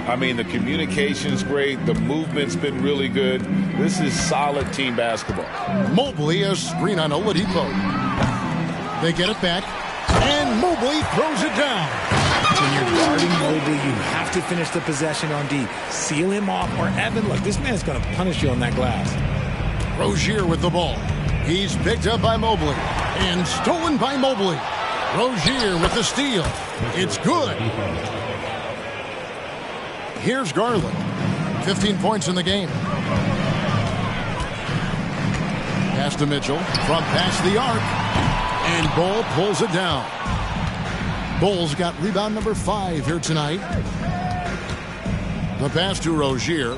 I mean, the communication's great. The movement's been really good. This is solid team basketball. Mobley, a screen on Oladipo. They get it back, and Mobley throws it down. When you're guarding Mobley, you have to finish the possession on D. Seal him off, or Evan, look, this man's going to punish you on that glass. Rozier with the ball. He's picked up by Mobley and stolen by Mobley. Rozier with the steal. It's good. Here's Garland. 15 points in the game. Pass to Mitchell from past the arc. And Bull pulls it down. Bull's got rebound number 5 here tonight. The pass to Rozier.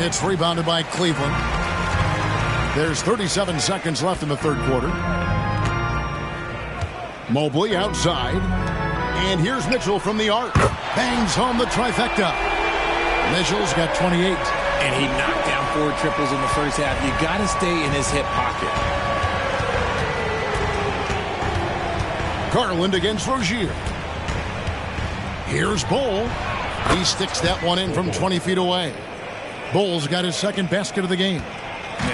It's rebounded by Cleveland. There's 37 seconds left in the third quarter. Mobley outside. And here's Mitchell from the arc. Bangs home the trifecta. Mitchell's got 28. And he knocked down 4 triples in the first half. You got to stay in his hip pocket. Garland against Rozier. Here's Bull. He sticks that one in from 20 feet away. Bull's got his second basket of the game.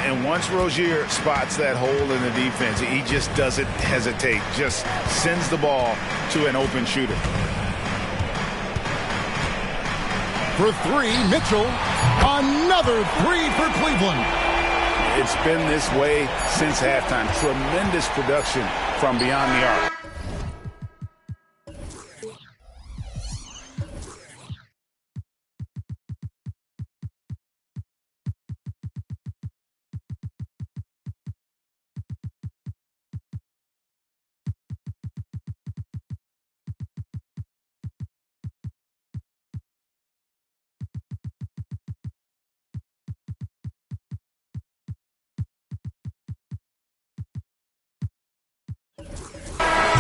And once Rozier spots that hole in the defense, he just doesn't hesitate. Just sends the ball to an open shooter. For 3, Mitchell. Another 3 for Cleveland. It's been this way since halftime. Tremendous production from beyond the arc.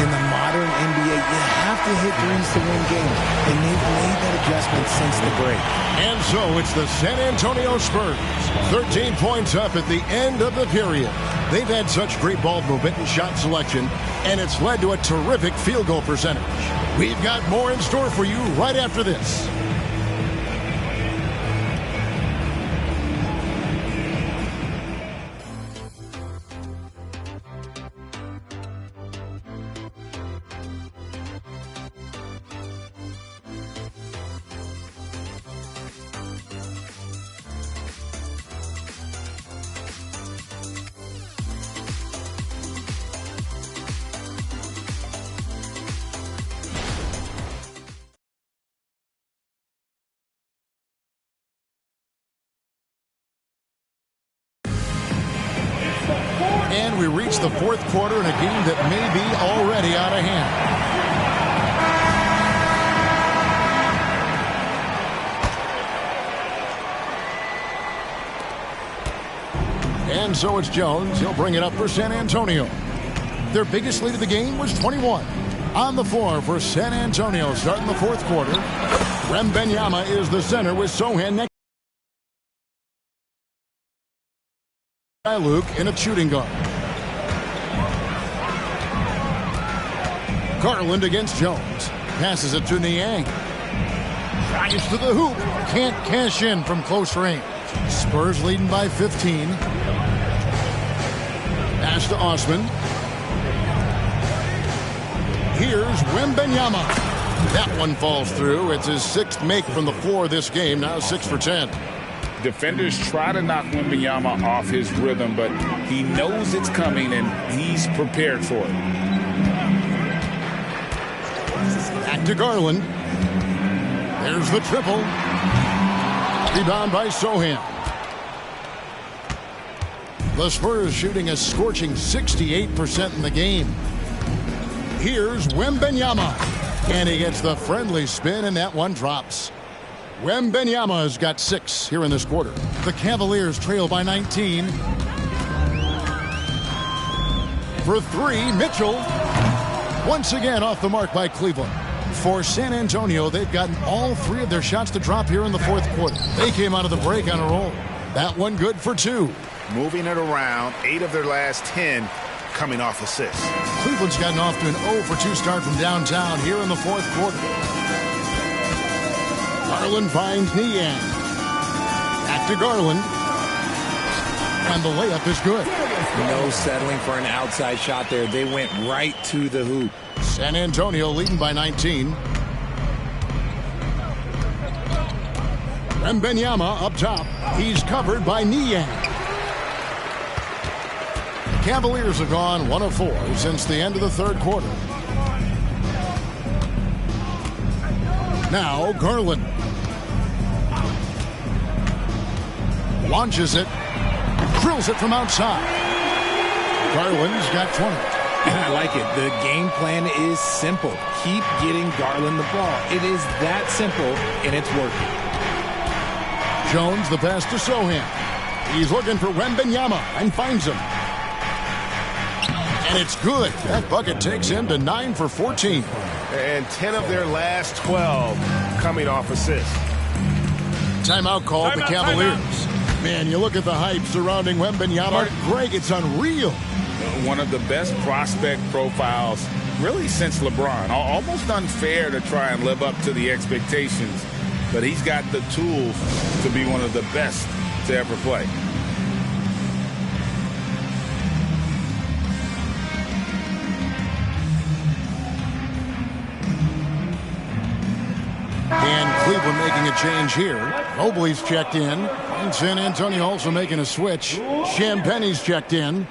In the modern NBA, you have to hit threes to win games, and they've made that adjustment since the break. And so it's the San Antonio Spurs. 13 points up at the end of the period. They've had such great ball movement and shot selection, and it's led to a terrific field goal percentage. We've got more in store for you right after this. And we reach the fourth quarter in a game that may be already out of hand. And so it's Jones. He'll bring it up for San Antonio. Their biggest lead of the game was 21. On the floor for San Antonio starting the fourth quarter. Wembanyama is the center with Sohan next. Luke in a shooting guard. Garland against Jones. Passes it to Niang. Drives to the hoop. Can't cash in from close range. Spurs leading by 15. Pass to Osman. Here's Wembanyama. That one falls through. It's his 6th make from the floor this game. Now 6 for 10. Defenders try to knock Wembanyama off his rhythm, but he knows it's coming and he's prepared for it. Back to Garland. There's the triple. Rebound by Sohan. The Spurs shooting a scorching 68% in the game. Here's Wembanyama. And he gets the friendly spin, and that one drops. Wembanyama has got 6 here in this quarter. The Cavaliers trail by 19. For 3, Mitchell. Once again off the mark by Cleveland. For San Antonio, they've gotten all 3 of their shots to drop here in the fourth quarter. They came out of the break on a roll. That one good for 2. Moving it around, 8 of their last 10 coming off assists. Cleveland's gotten off to an 0 for 2 start from downtown here in the fourth quarter. Garland finds Niang. Back to Garland. And the layup is good. No settling for an outside shot there. They went right to the hoop. San Antonio leading by 19. Wembanyama up top. He's covered by Niang. Cavaliers have gone 1 of 4 since the end of the third quarter. Now Garland launches it, drills it from outside. Garland's got 20. And I like it. The game plan is simple. Keep getting Garland the ball. It is that simple, and it's working. Jones the pass to Sohan. He's looking for Wembanyama and finds him. And it's good. That bucket takes him to 9 for 14. And 10 of their last 12 coming off assists. Timeout called the Cavaliers. Man, you look at the hype surrounding Wembanyama. Greg, it's unreal. One of the best prospect profiles really since LeBron. Almost unfair to try and live up to the expectations, but he's got the tools to be one of the best to ever play. And Cleveland making a change here. Mobley's checked in. And San Antonio also making a switch. Champagne's checked in.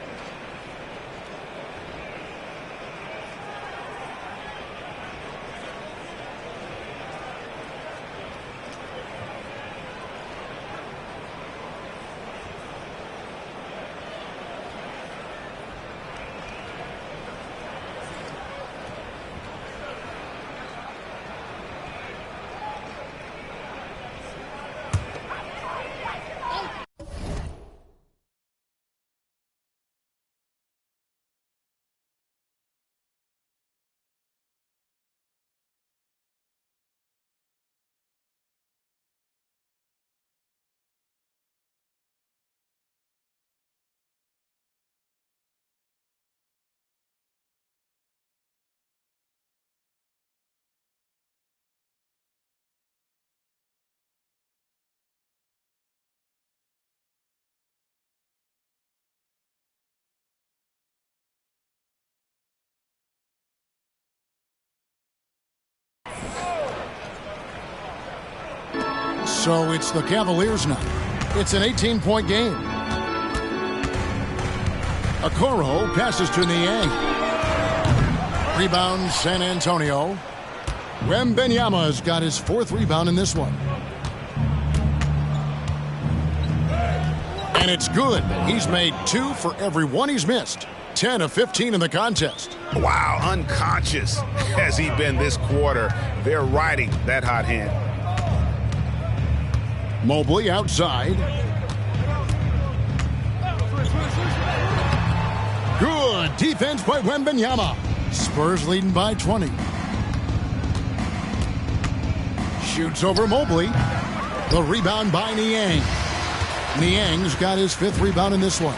So it's the Cavaliers now. It's an 18-point game. Okoro passes to Niang. Rebound San Antonio. Wembanyama's got his 4th rebound in this one. And it's good. He's made 2 for every 1 he's missed. 10 of 15 in the contest. Wow, unconscious has he been this quarter. They're riding that hot hand. Mobley outside. Good defense by Wembanyama. Spurs leading by 20. Shoots over Mobley. The rebound by Niang. Niang's got his 5th rebound in this one.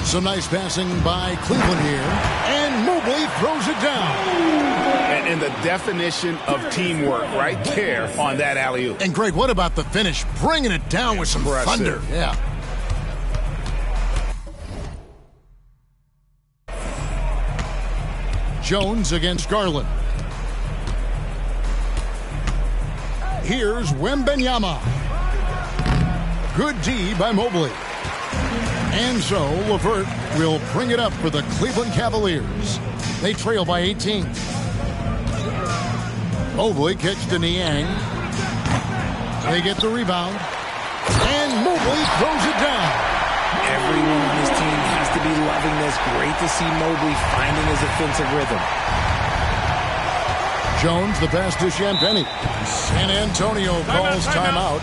Some nice passing by Cleveland here. And Mobley throws it down. And the definition of teamwork right there on that alley-oop. And Greg, what about the finish? Bringing it down with some thunder. Yeah. Jones against Garland. Here's Wembanyama. Good D by Mobley. And so LeVert will bring it up for the Cleveland Cavaliers. They trail by 18. Mobley kicks to Niang. They get the rebound. And Mobley throws it down. Everyone on this team has to be loving this. Great to see Mobley finding his offensive rhythm. Jones the pass to Champagnie. San Antonio calls timeout.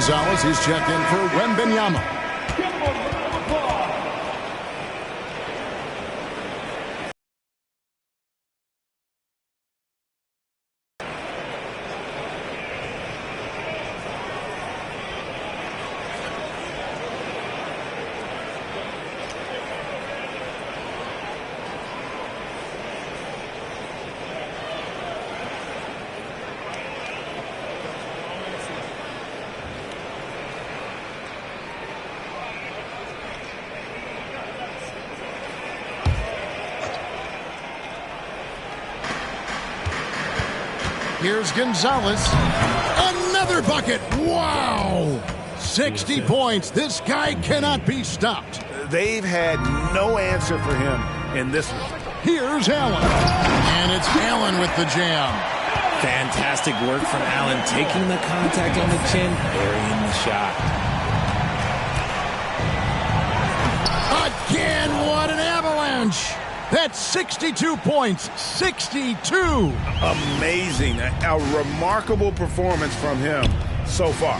Gonzalez. He's checked in for Wembenyama. Here's Gonzalez. Another bucket. Wow. 60 points. This guy cannot be stopped. They've had no answer for him in this one. Here's Allen. And it's Allen with the jam. Fantastic work from Allen, taking the contact on the chin, burying the shot. Again, what an avalanche. That's 62 points. 62. Amazing. A remarkable performance from him so far.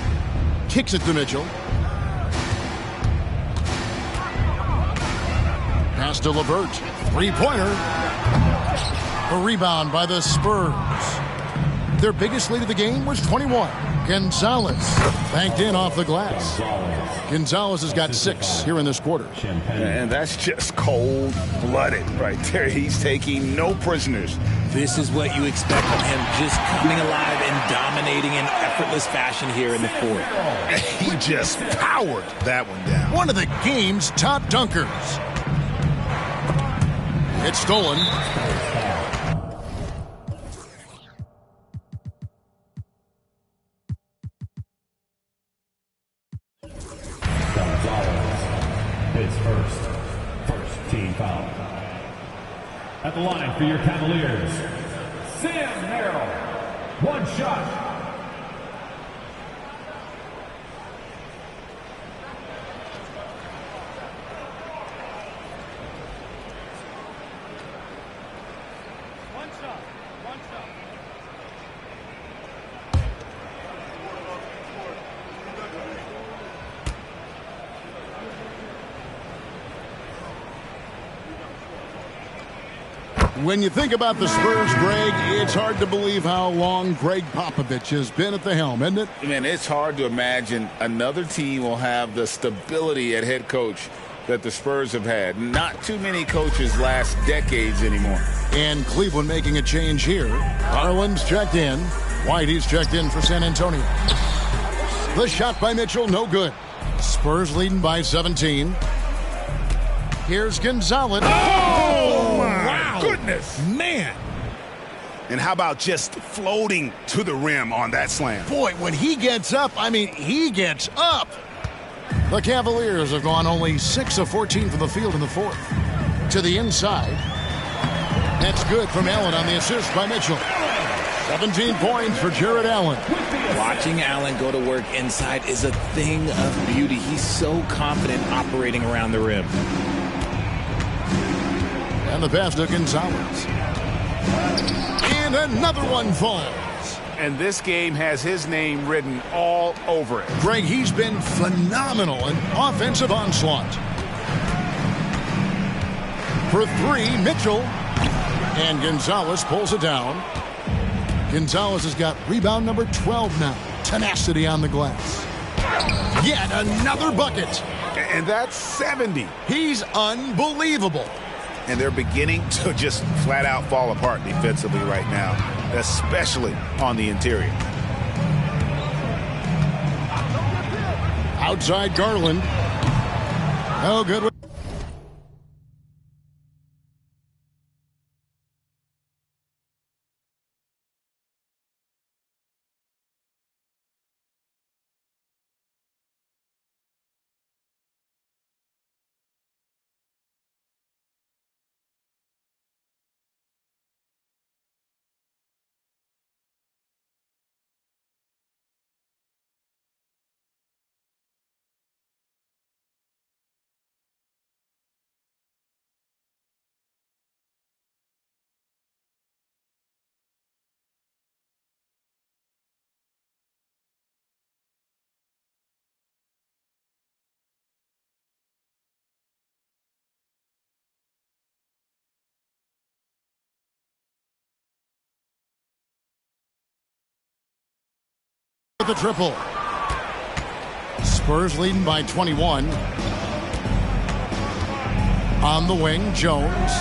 Kicks it to Mitchell. Pass to LeVert. Three-pointer. A rebound by the Spurs. Their biggest lead of the game was 21. Gonzalez banked in off the glass. Gonzalez has got 6 here in this quarter. And that's just cold-blooded right there. He's taking no prisoners. This is what you expect from him, just coming alive and dominating in effortless fashion here in the fourth. He just powered that one down. One of the game's top dunkers. It's stolen. His first team foul. At the line for your Cavaliers, Sam Merrill. One shot. When you think about the Spurs, Greg, it's hard to believe how long Greg Popovich has been at the helm, isn't it? Man, it's hard to imagine another team will have the stability at head coach that the Spurs have had. Not too many coaches last decades anymore. And Cleveland making a change here. Garland's checked in. Whitey's checked in for San Antonio. The shot by Mitchell, no good. Spurs leading by 17. Here's Gonzalez. Oh, my goodness. Man. And how about just floating to the rim on that slam? Boy, when he gets up, I mean, he gets up. The Cavaliers have gone only 6 of 14 from the field in the fourth. To the inside. That's good from Allen on the assist by Mitchell. 17 points for Jared Allen. Watching Allen go to work inside is a thing of beauty. He's so confident operating around the rim. And the pass to Gonzalez. And another one falls. And this game has his name written all over it. Greg, he's been phenomenal in offensive onslaught. For 3, Mitchell. And Gonzalez pulls it down. Gonzalez has got rebound number 12 now. Tenacity on the glass. Yet another bucket. And that's 70. He's unbelievable. And they're beginning to just flat out fall apart defensively right now, especially on the interior. Outside Garland. Oh, good. with a triple. Spurs leading by 21. On the wing, Jones.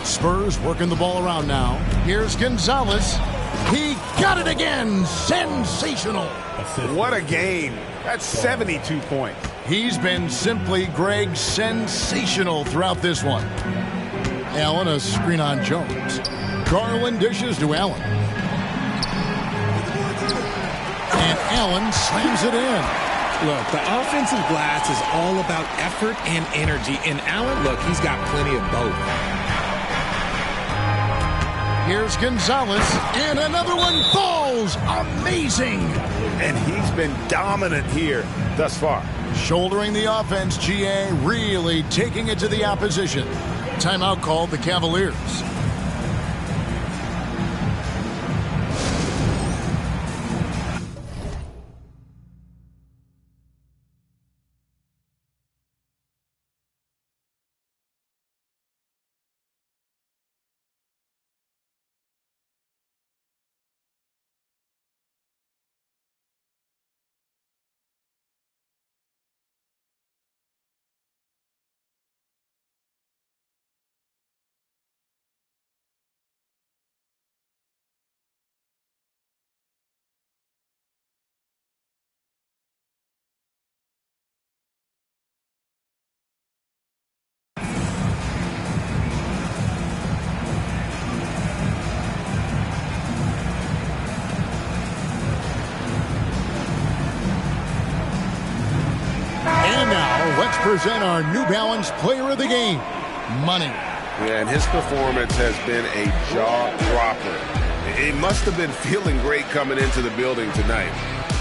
Spurs working the ball around now. Here's Gonzalez. He got it again. Sensational. What a game. That's 72 points. He's been simply, Greg, sensational throughout this one. Allen, a screen on Jones. Garland dishes to Allen. And Allen slams it in. Look, the offensive glass is all about effort and energy. And Allen, look, he's got plenty of both. Here's Gonzalez, and another one falls. Amazing. And he's been dominant here thus far. Shouldering the offense, GA really taking it to the opposition. Timeout called the Cavaliers. Let's present our New Balance Player of the Game, Money. Yeah, and his performance has been a jaw-dropper. He must have been feeling great coming into the building tonight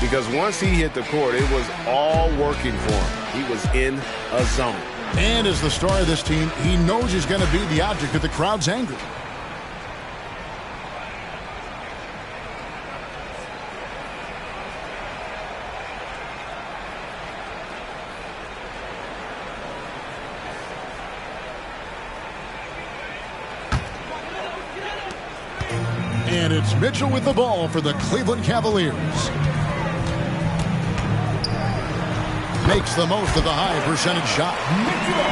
because once he hit the court, it was all working for him. He was in a zone. And as the star of this team, he knows he's going to be the object of the crowd's anger. And it's Mitchell with the ball for the Cleveland Cavaliers. Makes the most of the high percentage shot.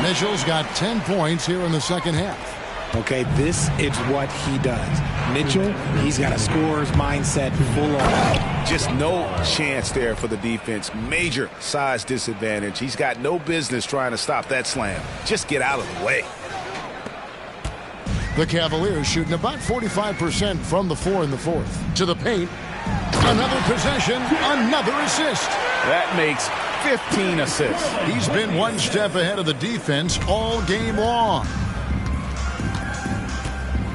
Mitchell's got 10 points here in the second half. Okay, this is what he does. Mitchell, he's got a scorer's mindset full on. Just no chance there for the defense. Major size disadvantage. He's got no business trying to stop that slam. Just get out of the way. The Cavaliers shooting about 45% from the floor in the fourth. To the paint. Another possession, another assist. That makes 15 assists. He's been one step ahead of the defense all game long.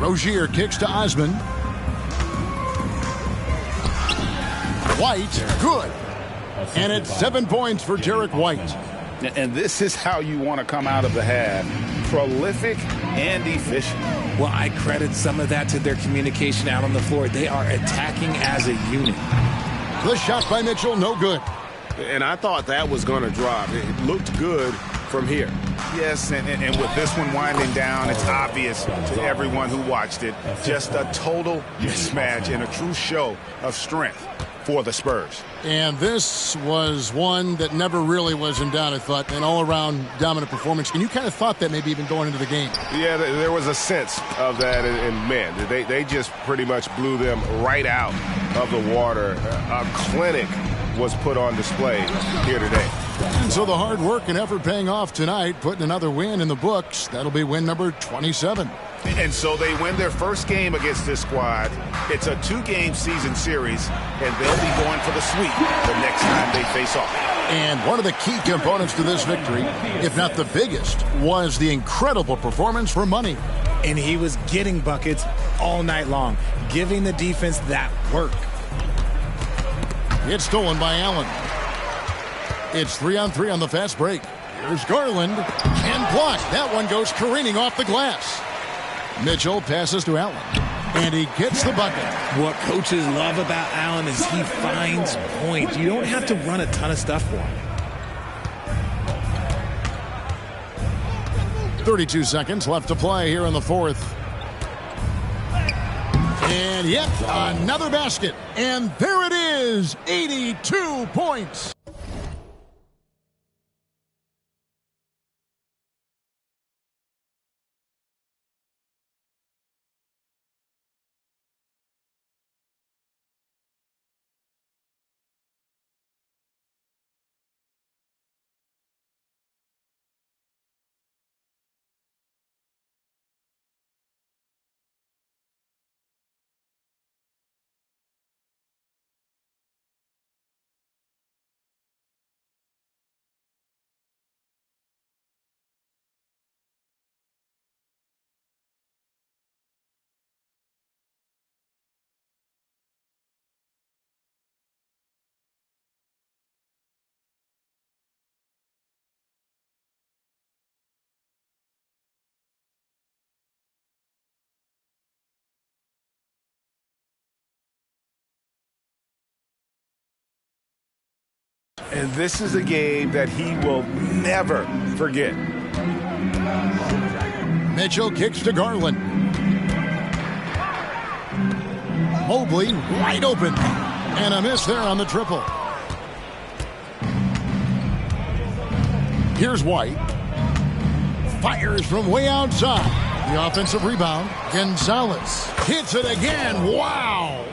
Rozier kicks to Osman. White, good. And it's 7 points for Derek White. And this is how you want to come out of the half. Prolific and efficient. Well, I credit some of that to their communication out on the floor. They are attacking as a unit. The shot by Mitchell, no good. And I thought that was going to drop. It looked good from here. Yes, and with this one winding down, it's obvious to everyone who watched it. Just a total mismatch and a true show of strength for the Spurs. And this was one that never really was in doubt, I thought, an all-around dominant performance. And you kind of thought that maybe even going into the game. Yeah, there was a sense of that, and man, they just pretty much blew them right out of the water. A clinic was put on display here today. And so the hard work and effort paying off tonight, putting another win in the books. That'll be win number 27. And so they win their first game against this squad. It's a 2-game season series, and they'll be going for the sweep the next time they face off. And one of the key components to this victory, if not the biggest, was the incredible performance for Money. And he was getting buckets all night long, giving the defense that work. It's stolen by Allen. It's 3-on-3 on the fast break. Here's Garland. Can block. That one goes careening off the glass. Mitchell passes to Allen. And he gets the bucket. What coaches love about Allen is he finds points. You don't have to run a ton of stuff for him. 32 seconds left to play here in the fourth. And And yet another basket. And there it is, 82 points. And this is a game that he will never forget. Mitchell kicks to Garland. Mobley wide open. And a miss there on the triple. Here's White. Fires from way outside. The offensive rebound. Gonzalez hits it again. Wow.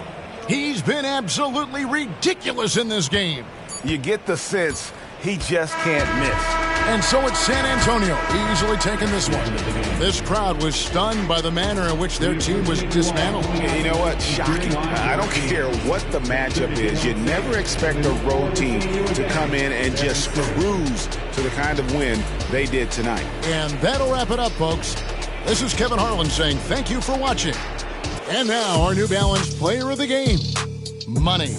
He's been absolutely ridiculous in this game. You get the sense he just can't miss. And so it's San Antonio easily taking this one. This crowd was stunned by the manner in which their team was dismantled. You know what? Shocking. I don't care what the matchup is. You never expect a road team to come in and just cruise to the kind of win they did tonight. And that'll wrap it up, folks. This is Kevin Harlan saying thank you for watching. And now our New Balance player of the game, Money.